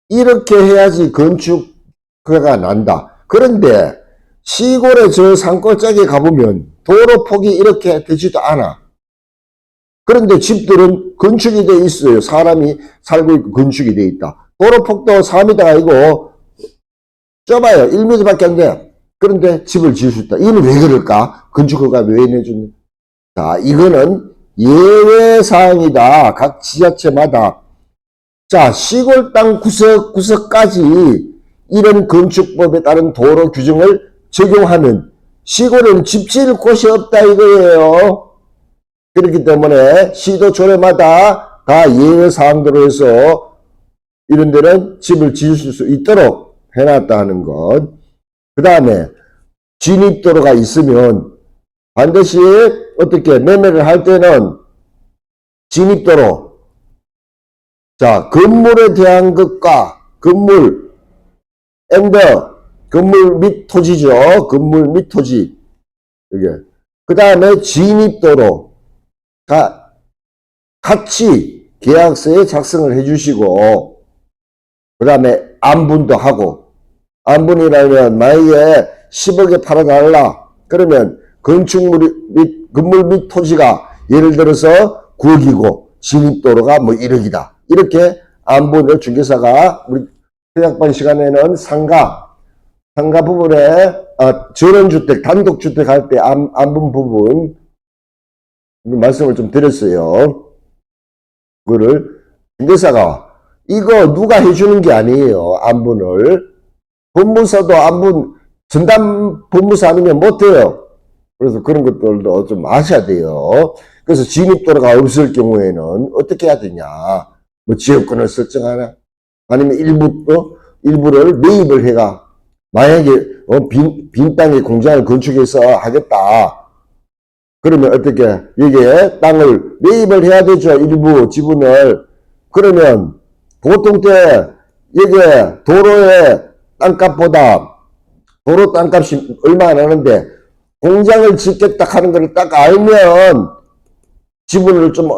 이렇게 해야지 건축허가가 난다. 그런데 시골에 저 산골짜기에 가보면 도로 폭이 이렇게 되지도 않아. 그런데 집들은 건축이 돼 있어요. 사람이 살고 있고 건축이 돼 있다. 도로 폭도 4m가 아니고 좁아요. 1m밖에 안 돼. 그런데 집을 지을 수 있다. 이는 왜 그럴까? 건축허가 왜 내주는? 자, 이거는 예외사항이다. 각 지자체마다. 자, 시골 땅 구석구석까지 이런 건축법에 따른 도로 규정을 적용하면 시골에는 집 지을 곳이 없다 이거예요. 그렇기 때문에 시도 조례마다 다 예외사항대로 해서 이런 데는 집을 지을 수 있도록 해놨다 하는 것. 그 다음에 진입도로가 있으면 반드시 어떻게 매매를 할 때는 진입도로 자 건물에 대한 것과 건물 건물 및 토지죠. 건물 및 토지 이게 그 다음에 진입도로 같이 계약서에 작성을 해주시고 그 다음에 안분도 하고 안분이라면 만약에 10억에 팔아달라 그러면 건물 및 토지가 예를 들어서 9억이고 진입도로가 뭐 1억이다 이렇게 안분을 중개사가 우리 특약반 시간에는 상가 부분에 전원주택 단독주택 할 때 안분 부분 말씀을 좀 드렸어요. 그거를 중개사가 이거 누가 해주는 게 아니에요. 안분을 법무사도 안분 전담 법무사 아니면 못해요. 그래서 그런 것들도 좀 아셔야 돼요. 그래서 진입도로가 없을 경우에는 어떻게 해야 되냐. 뭐 지역권을 설정하나 아니면 일부를 매입을 해가 만약에 빈 땅에 공장을 건축해서 하겠다. 그러면 어떻게 여기에 땅을 매입을 해야 되죠. 일부 지분을. 그러면 보통 때 여기에 도로의 땅값보다 도로 땅값이 얼마 안 하는데 공장을 짓겠다 하는 걸 딱 알면 지분을 좀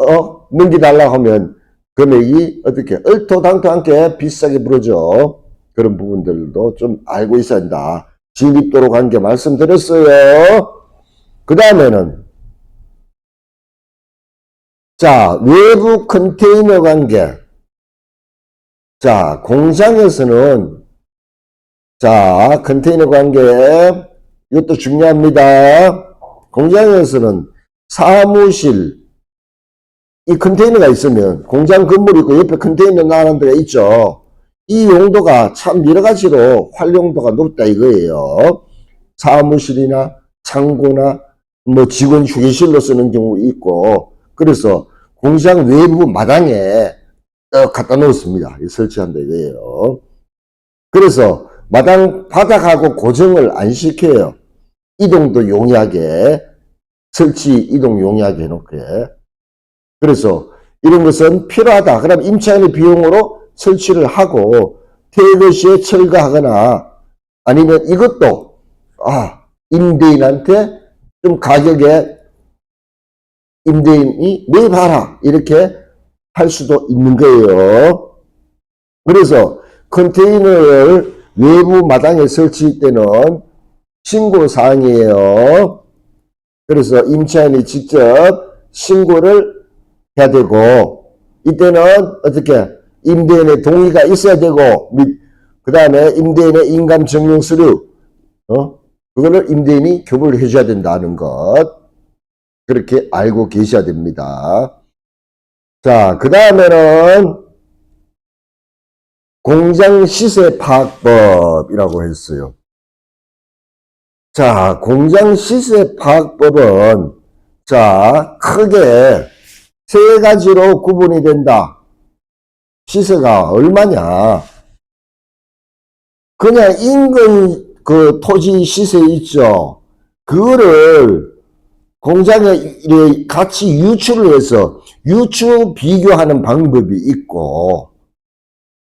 넘기달라고 하면 금액이 어떻게 얼토당토않게 비싸게 부르죠. 그런 부분들도 좀 알고 있어야 한다. 진입도로 관계 말씀드렸어요. 그 다음에는 자 외부 컨테이너 관계 자 공장에서는 자, 컨테이너 관계. 이것도 중요합니다. 공장에서는 사무실, 이 컨테이너가 있으면 공장 건물이 있고 옆에 컨테이너 나가는 데가 있죠. 이 용도가 참 여러 가지로 활용도가 높다 이거예요. 사무실이나 창고나 뭐 직원 휴게실로 쓰는 경우 있고, 그래서 공장 외부 마당에 갖다 놓습니다. 설치한다 이거예요. 그래서 마당 바닥하고 고정을 안 시켜요. 이동도 용이하게, 설치 이동 용이하게 해놓게. 그래서 이런 것은 필요하다. 그럼 임차인의 비용으로 설치를 하고 퇴거 시에 철거하거나 아니면 이것도 임대인한테 좀 가격에 임대인이 매입하라 이렇게 할 수도 있는 거예요. 그래서 컨테이너를 외부 마당에 설치할 때는 신고사항이에요. 그래서 임차인이 직접 신고를 해야 되고, 이때는 어떻게 임대인의 동의가 있어야 되고, 그 다음에 임대인의 인감증명 서류, 그거를 임대인이 교부를 해줘야 된다는 것, 그렇게 알고 계셔야 됩니다. 자, 그 다음에는 공장 시세 파악법이라고 했어요. 자, 공장 시세 파악법은 자, 크게 세 가지로 구분이 된다. 시세가 얼마냐? 그냥 인근 그 토지 시세 있죠. 그거를 공장에 같이 유추를 해서 유추 비교하는 방법이 있고,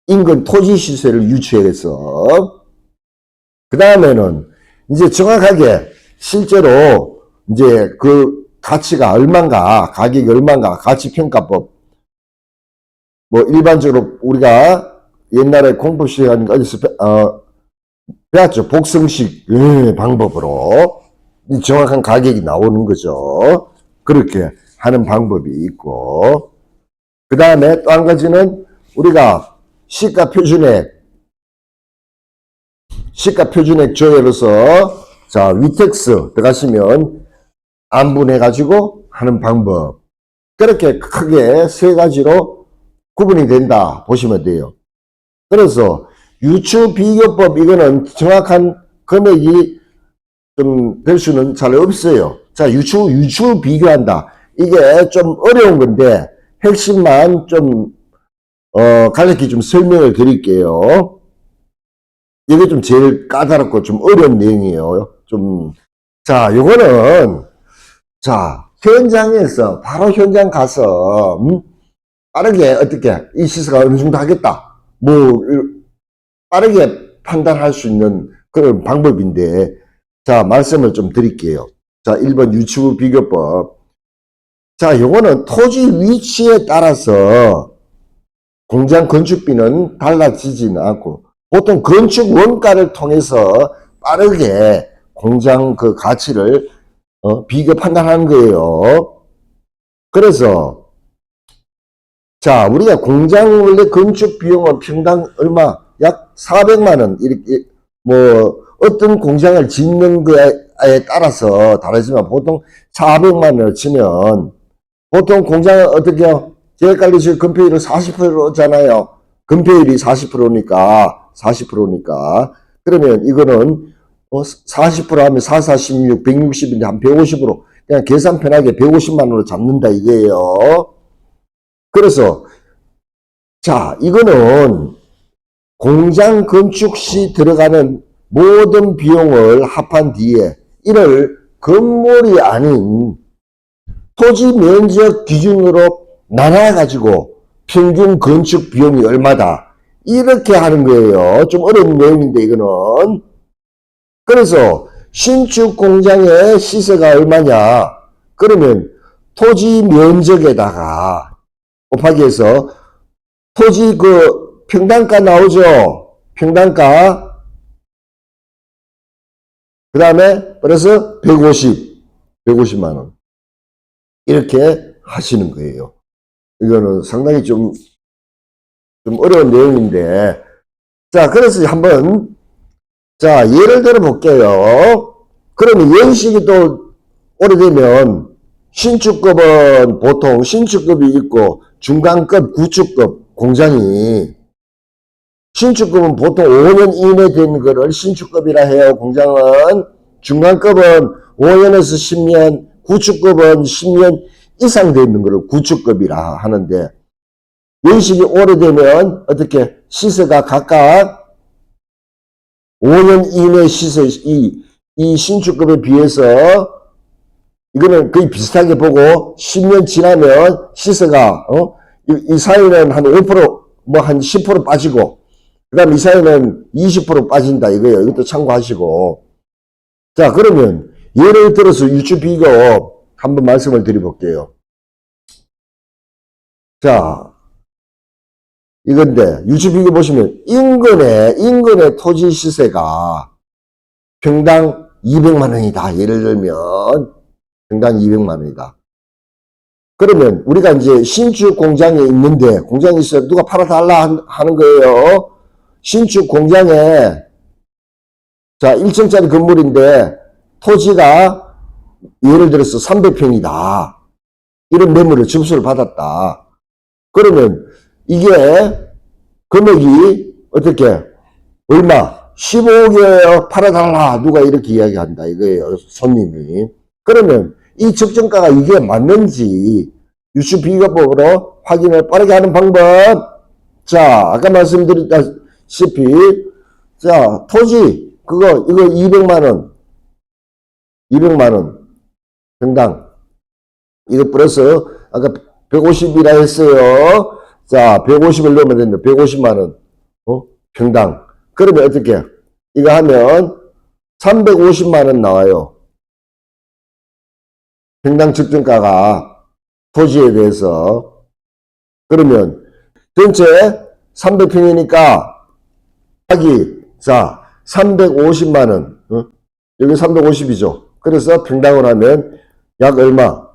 인근 토지 시세를 유추해서, 그 다음에는 이제 정확하게 실제로 이제 그 가치가 얼마인가, 가격이 얼마인가, 가치평가법. 뭐 일반적으로 우리가 옛날에 공부 시간에 어디서 배웠죠. 복성식 방법으로 정확한 가격이 나오는 거죠. 그렇게 하는 방법이 있고, 그 다음에 또 한 가지는 우리가 시가 표준액 조회로서 자, 위텍스 들어가시면 안분해가지고 하는 방법. 그렇게 크게 세 가지로 구분이 된다 보시면 돼요. 그래서 유추비교법, 이거는 정확한 금액이 좀 될 수는 잘 없어요. 자, 유추 비교한다. 이게 좀 어려운 건데 핵심만 좀 간략히 좀 설명을 드릴게요. 이게 좀 제일 까다롭고 좀 어려운 내용이에요. 자, 요거는, 자, 현장에서, 바로 현장 가서, 빠르게 어떻게, 이 시세가 어느 정도 하겠다. 뭐, 빠르게 판단할 수 있는 그런 방법인데, 자, 말씀을 좀 드릴게요. 자, 1번 유추 비교법. 자, 요거는 토지 위치에 따라서 공장 건축비는 달라지지는 않고, 보통 건축 원가를 통해서 빠르게 공장 그 가치를 비교 판단하는 거예요. 그래서 자, 우리가 공장 원래 건축 비용은 평당 얼마? 약 400만 원. 이렇게 뭐 어떤 공장을 짓는 거에 따라서 다르지만 보통 400만 원을 치면, 보통 공장은 어떻게 해요? 제일관리 지금 건폐율을 40%잖아요. 건폐율이 40%니까 그러면 이거는 40% 하면 4, 4, 16, 160인데 한 150으로 그냥 계산 편하게 150만 원으로 잡는다 이게요. 그래서 자, 이거는 공장 건축 시 들어가는 모든 비용을 합한 뒤에 이를 건물이 아닌 토지 면적 기준으로 나눠가지고 평균 건축 비용이 얼마다 이렇게 하는 거예요. 좀 어려운 내용인데 이거는. 그래서 신축 공장의 시세가 얼마냐? 그러면 토지 면적에다가 곱하기 해서 토지 그 평당가 나오죠. 평당가. 그 다음에 그래서 150만 원. 이렇게 하시는 거예요. 이거는 상당히 좀 어려운 내용인데, 자, 그래서 한번 자, 예를 들어 볼게요. 그러면 연식이 또 오래되면 신축급은 보통 신축급이 있고 중간급, 구축급 공장이 신축급은 보통 5년 이내 된 거를 신축급이라 해요. 공장은 중간급은 5년에서 10년, 구축급은 10년 이상 돼 있는 거를 구축급이라 하는데 연식이 오래되면 어떻게 시세가 각각 5년 이내 시세 이 신축급에 비해서 이거는 거의 비슷하게 보고 10년 지나면 시세가 이 사이는 한 5% 뭐 한 10% 빠지고 그 다음 이 사이는 20% 빠진다 이거예요. 이것도 참고하시고. 자, 그러면 예를 들어서 유추 비교 한번 말씀을 드려볼게요. 자, 이건데 유추 비교 보시면 인근의 토지 시세가 평당 200만 원이다. 예를 들면 평당 200만 원이다. 그러면 우리가 이제 신축 공장에 있는데 공장에 있어 누가 팔아달라 하는 거예요. 신축 공장에 자 1층짜리 건물인데 토지가 예를 들어서 300평이다. 이런 매물을 접수를 받았다. 그러면 이게 금액이 어떻게 얼마 15억이에요. 팔아달라. 누가 이렇게 이야기한다 이거예요. 손님이. 그러면 이 적정가가 이게 맞는지 유추 비교법으로 확인을 빠르게 하는 방법. 자, 아까 말씀드렸다시피 자, 토지 이거 200만 원 평당 이거 플러스 아까 150이라 했어요. 자, 150을 넣으면 된다. 150만 원 평당. 그러면 어떻게 이거 하면 350만 원 나와요. 평당 적정가가 토지에 대해서. 그러면 전체 300평이니까 자 350만 원 여기 350이죠. 그래서 평당을 하면 약 얼마?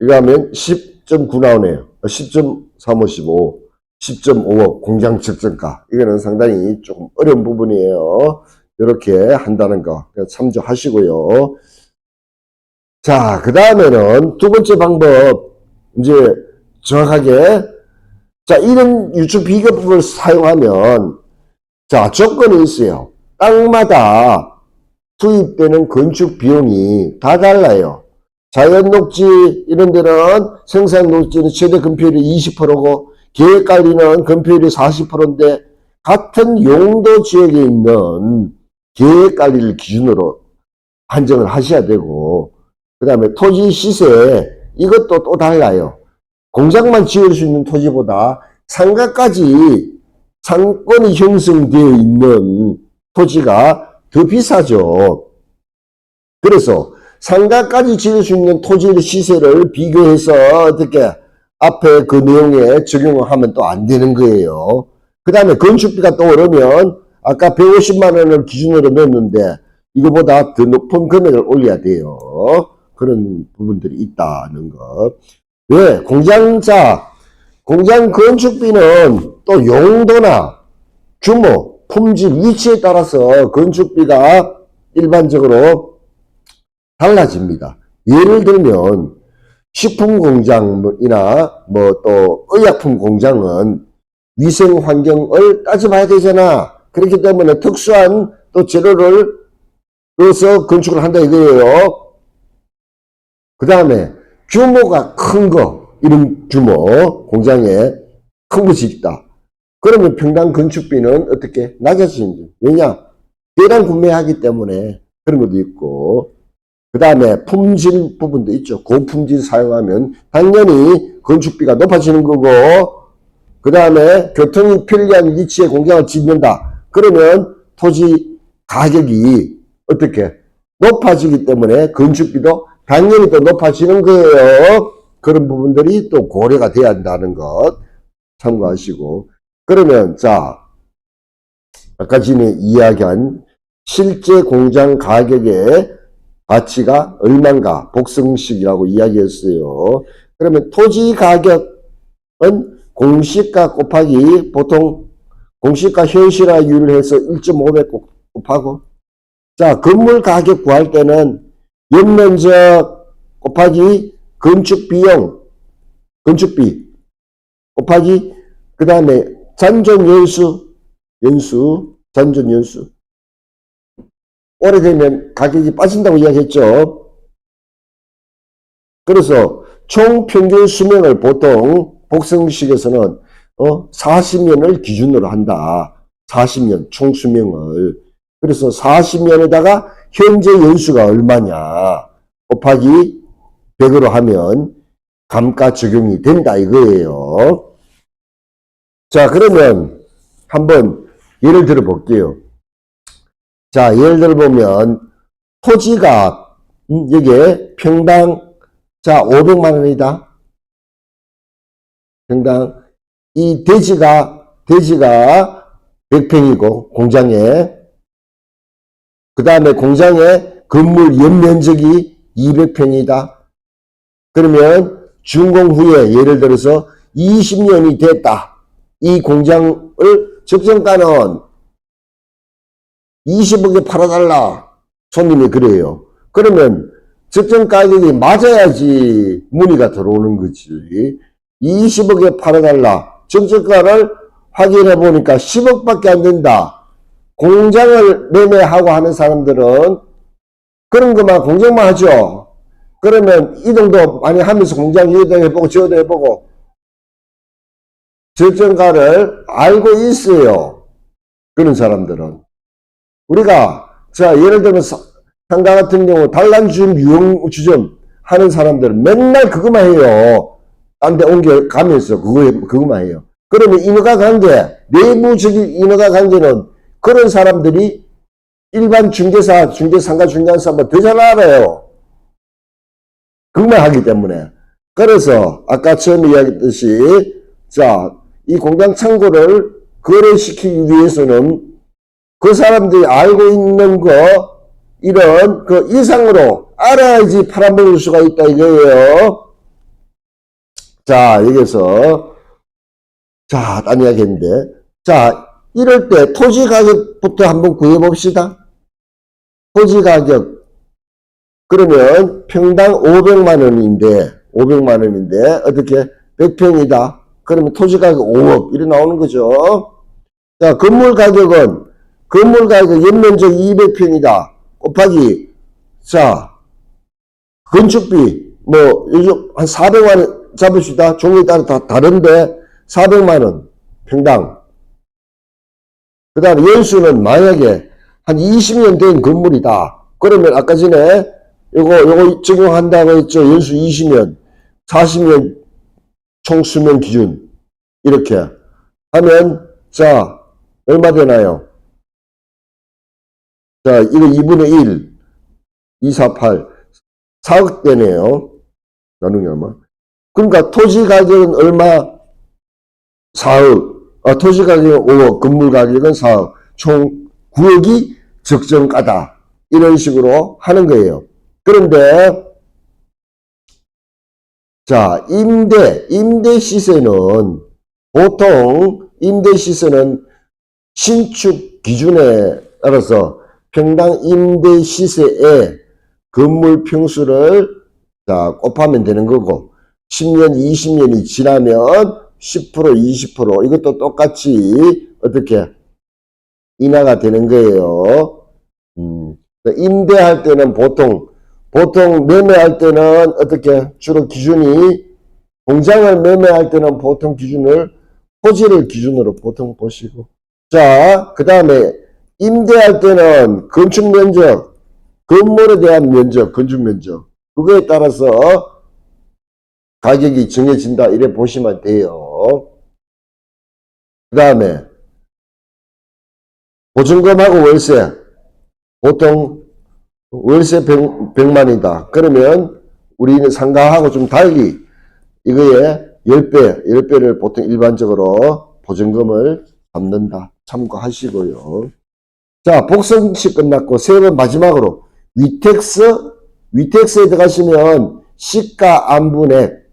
이거 하면 10.9 나오네요. 10.355 10.5억 공장 적정가. 이거는 상당히 조금 어려운 부분이에요. 이렇게 한다는 거 참조하시고요. 자, 그 다음에는 두 번째 방법 이제 정확하게 자 이런 유추 비교법을 사용하면 자 조건이 있어요. 땅마다 투입되는 건축 비용이 다 달라요. 자연 녹지 이런 데는 생산 녹지는 최대 건폐율이 20%고 계획관리는 건폐율이 40%인데 같은 용도 지역에 있는 계획관리를 기준으로 한정을 하셔야 되고 그 다음에 토지 시세 이것도 또 달라요. 공장만 지을 수 있는 토지보다 상가까지 상권이 형성되어 있는 토지가 더 비싸죠. 그래서 상가까지 지을 수 있는 토지의 시세를 비교해서 어떻게 앞에 그 내용에 적용을 하면 또 안 되는 거예요. 그 다음에 건축비가 또 오르면 아까 150만 원을 기준으로 넣었는데 이거보다 더 높은 금액을 올려야 돼요. 그런 부분들이 있다는 것. 왜? 공장 건축비는 또 용도나 규모, 품질, 위치에 따라서 건축비가 일반적으로 달라집니다. 예를 들면 식품 공장이나 뭐 또 의약품 공장은 위생 환경을 따져봐야 되잖아. 그렇기 때문에 특수한 또 재료를 넣어서 건축을 한다 이거예요. 그 다음에 규모가 큰 거, 이런 규모 공장에 큰 것이 있다. 그러면 평당 건축비는 어떻게 낮아지는지. 왜냐? 대량 구매하기 때문에 그런 것도 있고 그 다음에 품질 부분도 있죠. 고품질 사용하면 당연히 건축비가 높아지는 거고 그 다음에 교통이 편리한 위치에 공장을 짓는다. 그러면 토지 가격이 어떻게 높아지기 때문에 건축비도 당연히 또 높아지는 거예요. 그런 부분들이 또 고려가 돼야 한다는 것 참고하시고 그러면 자 아까 전에 이야기한 실제 공장 가격의 가치가 얼마인가 복승식이라고 이야기했어요. 그러면 토지 가격은 공시가 곱하기 보통 공시가 현실화율을 해서 1.5배 곱하고 자, 건물 가격 구할 때는 연면적 곱하기 건축비용, 건축비 곱하기 그 다음에 잔존연수, 잔존연수. 오래되면 가격이 빠진다고 이야기했죠. 그래서 총 평균 수명을 보통 복성식에서는 40년을 기준으로 한다. 40년 총 수명을. 그래서 40년에다가 현재 연수가 얼마냐 곱하기 100으로 하면 감가 적용이 된다 이거예요. 자, 그러면 한번 예를 들어 볼게요. 자, 예를 들어 보면 토지가 이게 평당 자 500만 원이다. 평당 이 대지가 100평이고 공장에 그 다음에 공장에 건물 연면적이 200평이다. 그러면 준공 후에 예를 들어서 20년이 됐다. 이 공장을 적정가는 20억에 팔아달라. 손님이 그래요. 그러면 적정 가격이 맞아야지 문의가 들어오는 거지. 20억에 팔아달라. 적정가를 확인해 보니까 10억밖에 안 된다. 공장을 매매하고 하는 사람들은 그런 것만 공장만 하죠. 그러면 이동도 많이 하면서 공장 이동도 해보고 저도 해보고 적정가를 알고 있어요. 그런 사람들은. 우리가 자 예를 들면 상가 같은 경우 단란주점 유흥주점 하는 사람들은 맨날 그것만 해요. 딴 데 옮겨가면서 그것만 해요. 그러면 인허가관계, 내부적인 인허가관계는 그런 사람들이 일반 중개사, 중개상가 중개사보다 더 잘 알아요. 그것만 하기 때문에. 그래서 아까 처음에 이야기했듯이 자, 이 공장 창고를 거래시키기 위해서는 그 사람들이 알고 있는 거 이런 그 이상으로 알아야지 팔아먹을 수가 있다 이거예요. 자, 여기서 자, 딴 이야기 했는데 자, 이럴 때 토지 가격부터 한번 구해봅시다. 토지 가격 그러면 평당 500만 원인데 어떻게 100평이다. 그러면 토지 가격 5억 이렇게 나오는 거죠. 자, 건물 가격 연면적 200평이다. 곱하기 자, 건축비 뭐 요즘 한 400만 원 잡읍시다. 종류에 따라 다 다른데 400만 원 평당. 그 다음에 연수는 만약에 한 20년 된 건물이다. 그러면 아까 전에 요거 적용한다고 했죠. 연수 20년, 40년 총 수명 기준. 이렇게 하면, 자, 얼마 되나요? 자, 이거 2분의 1, 248, 4억 되네요. 나누기 얼마? 그러니까 토지 가격은 얼마? 4억. 토지 가격은 5억, 건물 가격은 4억, 총 9억이 적정가다. 이런 식으로 하는 거예요. 그런데, 자, 임대 시세는, 보통 임대 시세는 신축 기준에 따라서 평당 임대 시세에 건물 평수를 자, 곱하면 되는 거고, 10년, 20년이 지나면 10%, 20% 이것도 똑같이 어떻게 인하가 되는 거예요. 임대할 때는 보통 매매할 때는 어떻게 주로 기준이 공장을 매매할 때는 보통 기준을 토지를 기준으로 보통 보시고 자, 그 다음에 임대할 때는 건축 면적, 건물에 대한 면적, 건축 면적 그거에 따라서 가격이 정해진다 이래 보시면 돼요. 그 다음에 보증금하고 월세 보통 월세 100만이다. 그러면 우리는 상가하고 좀 달리 이거에 10배를 보통 일반적으로 보증금을 잡는다. 참고하시고요. 자, 복선식 끝났고 세 번 마지막으로 위택스에 들어가시면 시가 안분액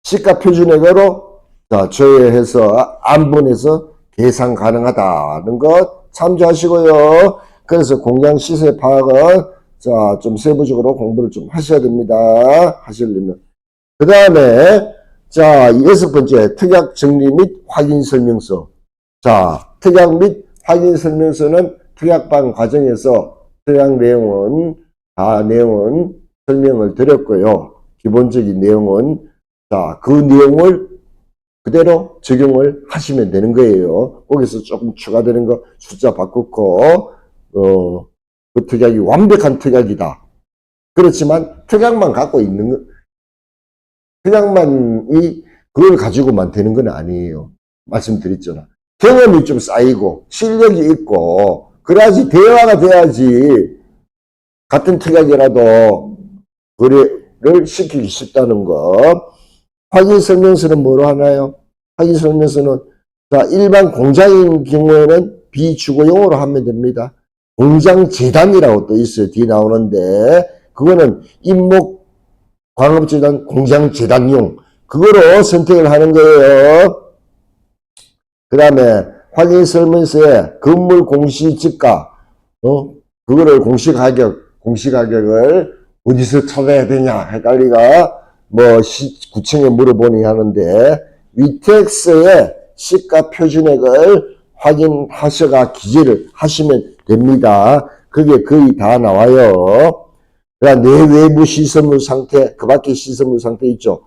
시가 표준액으로 자, 조회해서 안분해서 계산 가능하다는 것 참조하시고요. 그래서 공장 시세 파악은 자, 좀 세부적으로 공부를 좀 하셔야 됩니다. 하시려면. 그 다음에 자, 6번째 특약 정리 및 확인 설명서. 자, 특약 및 확인 설명서는 특약반 과정에서 특약 내용은 설명을 드렸고요. 기본적인 내용은 자, 그 내용을 그대로 적용을 하시면 되는 거예요. 거기서 조금 추가되는 거 숫자 바꾸고 그 특약이 완벽한 특약이다. 그렇지만 특약만 갖고 있는 거, 특약만이 그걸 가지고만 되는 건 아니에요. 말씀드렸잖아. 경험이 좀 쌓이고 실력이 있고 그래야지 대화가 돼야지 같은 특약이라도 거래를 시키기 쉽다는 거. 확인 설명서는 뭐로 하나요? 확인 설명서는 자, 일반 공장인 경우에는 비주거용으로 하면 됩니다. 공장 재단이라고 또 있어요. 뒤에 나오는데 그거는 임목 광업재단 공장 재단용 그거로 선택을 하는 거예요. 그 다음에 확인 설명서에 건물 공시지가 그거를 공시가격을 어디서 찾아야 되냐 헷갈리가 뭐 구청에 물어보니 하는데 위택서에 시가 표준액을 확인하셔가 기재를 하시면 됩니다. 그게 거의 다 나와요. 그러니까 내외부 시설물 상태, 그 밖에 시설물 상태 있죠.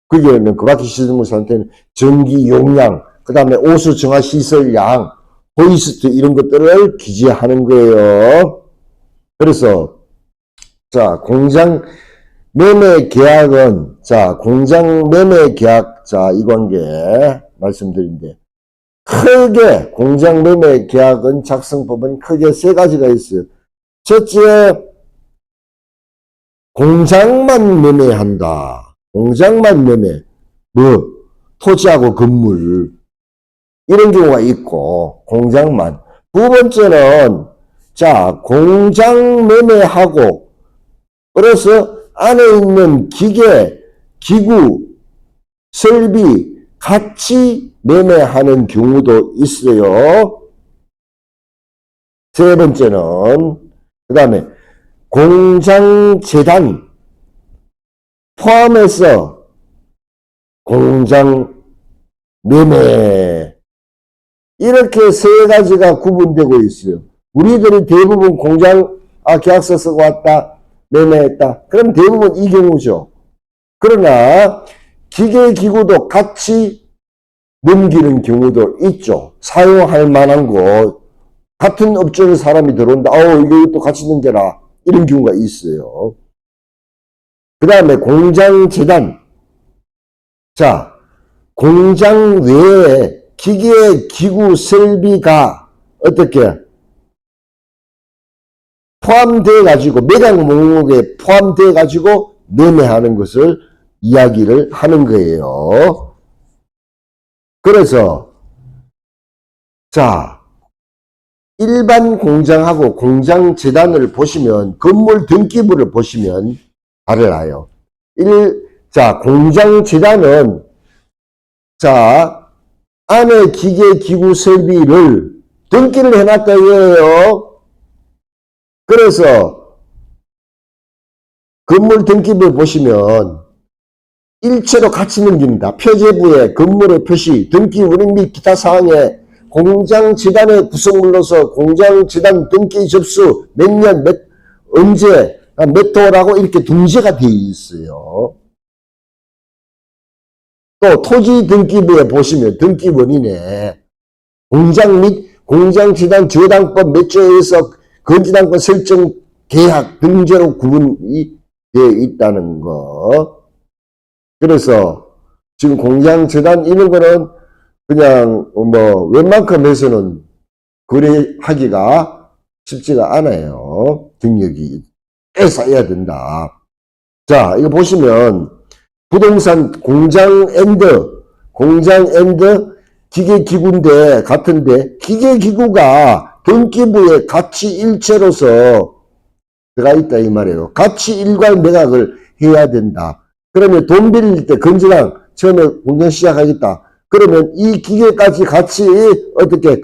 그게는 그 밖에 시설물 상태는 전기 용량, 그 다음에 오수 정화 시설 양, 호이스트 이런 것들을 기재하는 거예요. 그래서 자, 공장 매매 계약은 자, 공장 매매 계약 자, 이 관계 말씀드린데 크게 공장 매매 계약은 작성법은 크게 세 가지가 있어요. 첫째, 공장만 매매한다. 공장만 매매. 뭐 토지하고 건물 이런 경우가 있고 공장만. 두 번째는 자, 공장 매매하고 그래서 안에 있는 기계, 기구, 설비 같이 매매하는 경우도 있어요. 세 번째는 그 다음에 공장 재단 포함해서 공장 매매 이렇게 세 가지가 구분되고 있어요. 우리들이 대부분 공장 계약서 쓰고 왔다 매매했다. 그럼 대부분 이 경우죠. 그러나 기계기구도 같이 넘기는 경우도 있죠. 사용할 만한 거 같은 업종의 사람이 들어온다. 이것도 같이 넘겨라. 이런 경우가 있어요. 그 다음에 공장 재단. 자, 공장 외에 기계, 기구, 설비가 어떻게 포함되어 가지고 매각 목록에 포함되어 가지고 매매하는 것을 이야기를 하는 거예요. 그래서 자, 일반 공장하고 공장 재단을 보시면 건물 등기부를 보시면 달라요. 자, 공장 재단은 자, 안에 기계, 기구, 설비를 등기를 해놨다 이거예요. 그래서 건물 등기부 보시면 일체로 같이 넘긴다. 표제부에 건물의 표시, 등기 운임 및 기타 사항에 공장 재단의 구성물로서 공장 재단 등기 접수 몇 년, 언제, 몇 호라고 이렇게 등재가 되어 있어요. 또 토지 등기부에 보시면 등기 원인에 공장 및 공장 재단 저당법 몇 조에 의해서 건지당권 설정 계약 등재로 구분이 되어 있다는 거. 그래서 지금 공장 재단 이런 거는 그냥 뭐 웬만큼 해서는 거래하기가 쉽지가 않아요. 경력이 꽤 쌓여야 된다. 자, 이거 보시면 부동산 공장 앤드 기계기구인데 같은데 기계기구가 등기부에 가치 일체로서 들어가 있다 이 말이에요. 가치 일괄 매각을 해야 된다. 그러면 돈 빌릴 때 건지랑 처음에 공장 시작하겠다. 그러면 이 기계까지 같이 어떻게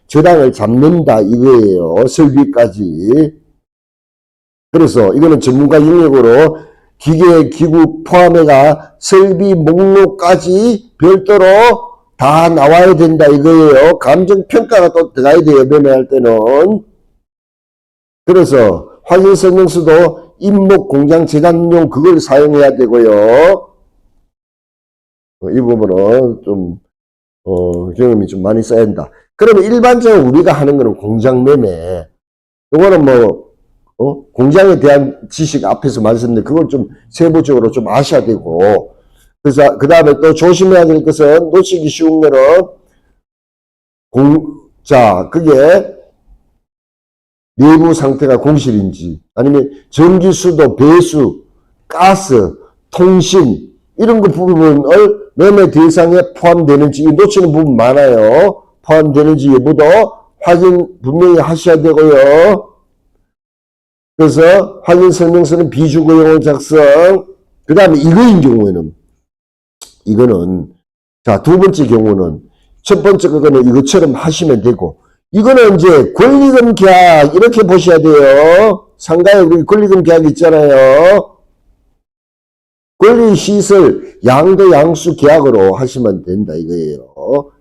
저당을 잡는다 이거예요. 설비까지. 그래서 이거는 전문가 영역으로 기계, 기구 포함해가 설비 목록까지 별도로 다 나와야 된다 이거예요. 감정평가가 또 들어가야 돼요. 매매할 때는. 그래서 확인 설명서도 임목 공장 재단용 그걸 사용해야 되고요. 이 부분은 좀 경험이 좀 많이 써야 된다. 그러면 일반적으로 우리가 하는 거는 공장 매매. 이거는 공장에 대한 지식 앞에서 말씀드렸는데 그걸 좀 세부적으로 좀 아셔야 되고. 그래서 그 다음에 또 조심해야 될 것은 놓치기 쉬운 거는 그게 내부 상태가 공실인지 아니면 전기수도 배수, 가스, 통신 이런 그 부분을 매매 대상에 포함되는지 놓치는 부분 많아요. 포함되는지 여부도 확인 분명히 하셔야 되고요. 그래서 확인 설명서는 비주거용을 작성. 그 다음에 이거인 경우에는 이거는 자, 두 번째 경우는 첫 번째 거는 이것처럼 하시면 되고 이거는 이제 권리금 계약 이렇게 보셔야 돼요. 상가에 우리 권리금 계약 있잖아요. 권리시설 양도 양수 계약으로 하시면 된다 이거예요.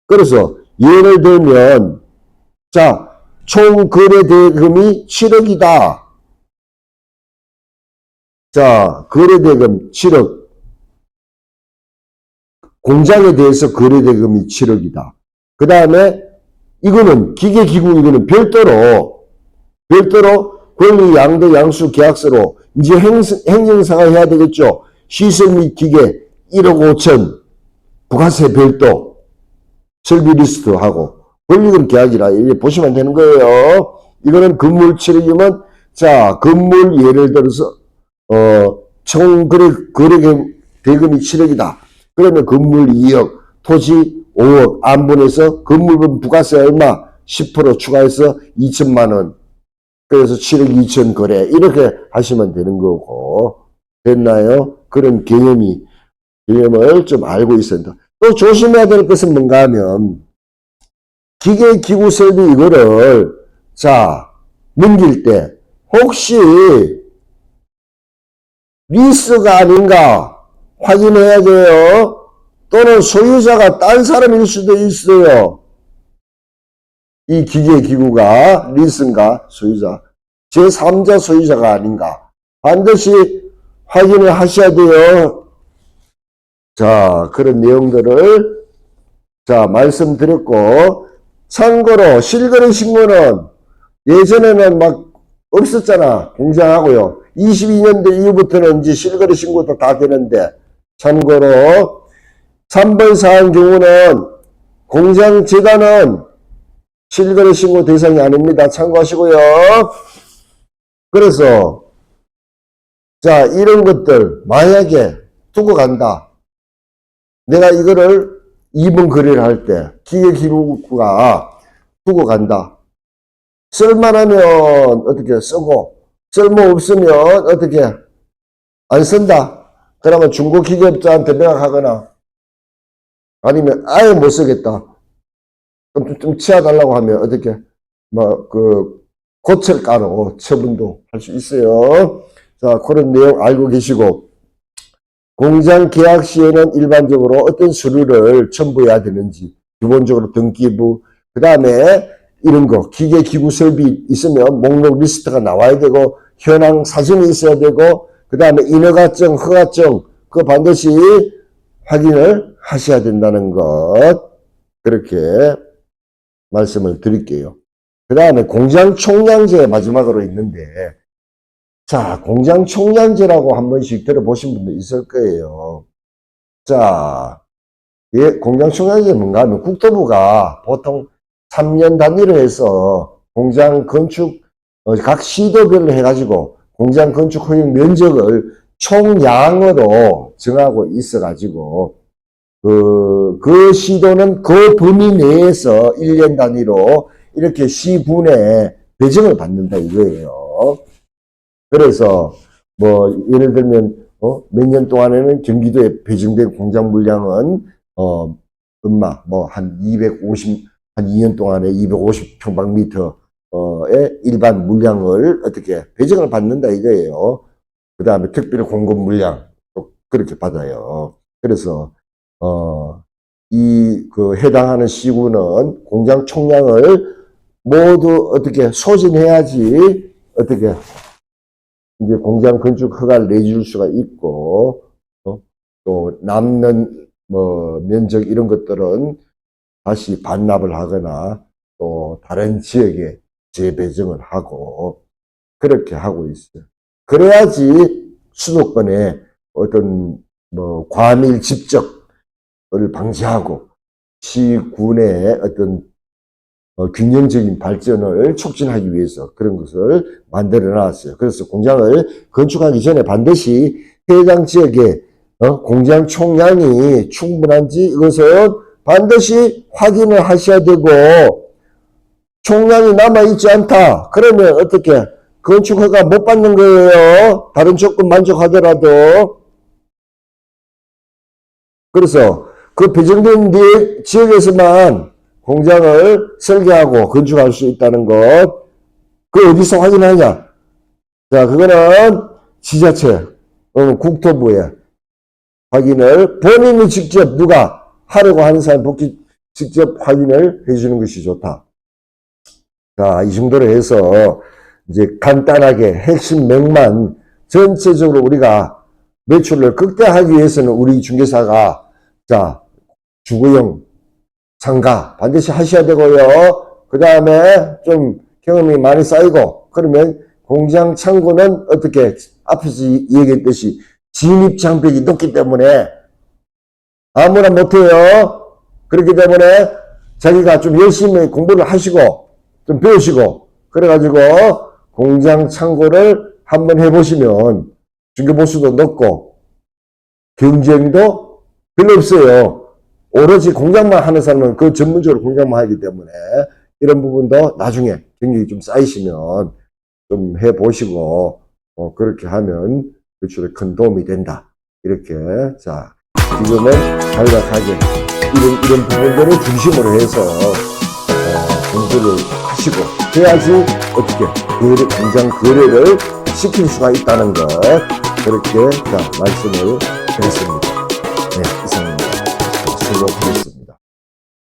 그래서 예를 들면 자, 총 거래대금이 7억이다. 자, 거래대금 7억. 공장에 대해서 거래대금이 7억이다. 그 다음에 이거는 기계기구 이거는 별도로 권리 양도 양수 계약서로 이제 행정사가 해야 되겠죠. 시설 및 기계 1억 5천 부가세 별도 설비 리스트하고 권리금 계약이라 이렇게 보시면 되는 거예요. 이거는 건물 7억이면 자 건물 예를 들어서 총 거래대금이 7억이다. 그러면 건물 2억, 토지 5억, 안분해서 건물은 부가세 얼마? 10% 추가해서 2천만 원. 그래서 7억 2천 거래. 이렇게 하시면 되는 거고. 됐나요? 그런 개념을 좀 알고 있어야 된다. 또 조심해야 될 것은 뭔가 하면, 기계, 기구, 설비 이거를, 자, 넘길 때, 혹시, 리스가 아닌가? 확인해야 돼요. 또는 소유자가 딴 사람일 수도 있어요. 이 기계 기구가 리스인가 소유자 제3자 소유자가 아닌가 반드시 확인을 하셔야 돼요. 자, 그런 내용들을 자 말씀드렸고 참고로 실거래 신고는 예전에는 막 없었잖아. 공장하고요. 22년도 이후부터는 이제 실거래 신고도 다 되는데 참고로 3번 사항 경우는 공장 재단은 실거래 신고 대상이 아닙니다. 참고하시고요. 그래서 자 이런 것들 만약에 두고 간다. 내가 이거를 2번 거래를 할 때 기계기구가 두고 간다. 쓸만하면 어떻게 쓰고 쓸모없으면 어떻게 안 쓴다. 그러면 중고기계업자한테 매각하거나 아니면 아예 못 쓰겠다. 좀 치워달라고 하면 어떻게 고철가로 처분도 할 수 있어요. 자, 그런 내용 알고 계시고 공장 계약 시에는 일반적으로 어떤 서류를 첨부해야 되는지 기본적으로 등기부 그 다음에 이런 거 기계 기구 설비 있으면 목록 리스트가 나와야 되고 현황 사진이 있어야 되고 그 다음에 인허가증 허가증 그거 반드시 확인을 하셔야 된다는 것 그렇게 말씀을 드릴게요. 그 다음에 공장 총량제 마지막으로 있는데 자 공장 총량제라고 한 번씩 들어보신 분도 있을 거예요. 자 공장 총량제 뭔가 하면 국토부가 보통 3년 단위로 해서 공장 건축 각 시도별로 해가지고 공장 건축 허용 면적을 총량으로 정하고 있어가지고 그 시도는 그 범위 내에서 1년 단위로 이렇게 시군에 배정을 받는다 이거예요. 그래서 뭐 예를 들면 몇 년 동안에는 경기도에 배정된 공장 물량은 얼마 뭐 한 한 2년 동안에 250평방미터의 일반 물량을 어떻게 배정을 받는다 이거예요. 그 다음에 특별 공급 물량 또 그렇게 받아요. 그래서 그 해당하는 시군은 공장 총량을 모두 어떻게 소진해야지 어떻게 이제 공장 건축 허가를 내줄 수가 있고 또 남는 뭐 면적 이런 것들은 다시 반납을 하거나 또 다른 지역에 재배정을 하고 그렇게 하고 있어요. 그래야지 수도권에 어떤 뭐 과밀 집적을 방지하고 시군의 어떤 균형적인 발전을 촉진하기 위해서 그런 것을 만들어 놨어요. 그래서 공장을 건축하기 전에 반드시 해당 지역에 공장 총량이 충분한지 이것은 반드시 확인을 하셔야 되고, 총량이 남아있지 않다. 그러면 어떻게 건축 허가 못 받는 거예요. 다른 조건 만족하더라도. 그래서 그 배정된 지역에서만 공장을 설계하고 건축할 수 있다는 것. 그 어디서 확인하냐? 자, 그거는 지자체, 국토부에 확인을 본인이 직접 누가 하려고 하는 사람 직접 확인을 해주는 것이 좋다. 자, 이 정도로 해서 이제 간단하게 핵심 맥만 전체적으로 우리가 매출을 극대화하기 위해서는 우리 중개사가 자, 주거용 상가 반드시 하셔야 되고요. 그 다음에 좀 경험이 많이 쌓이고 그러면 공장 창고는 어떻게 앞에서 얘기했듯이 진입 장벽이 높기 때문에 아무나 못해요. 그렇기 때문에 자기가 좀 열심히 공부를 하시고 좀 배우시고 그래가지고 공장 창고를 한번 해보시면 중개보수도 높고 경쟁도 별로 없어요. 오로지 공장만 하는 사람은 그 전문적으로 공장만 하기 때문에 이런 부분도 나중에 경력이 좀 쌓이시면 좀 해보시고 그렇게 하면 매출에 큰 도움이 된다. 이렇게 자 지금은 간략하게 이런 부분들을 중심으로 해서 공부를 하시고 해야지 어떻게 공장 거래를 시킬 수가 있다는 것 그렇게 자 말씀을 드렸습니다. 네, 이상입니다. 수고하셨습니다.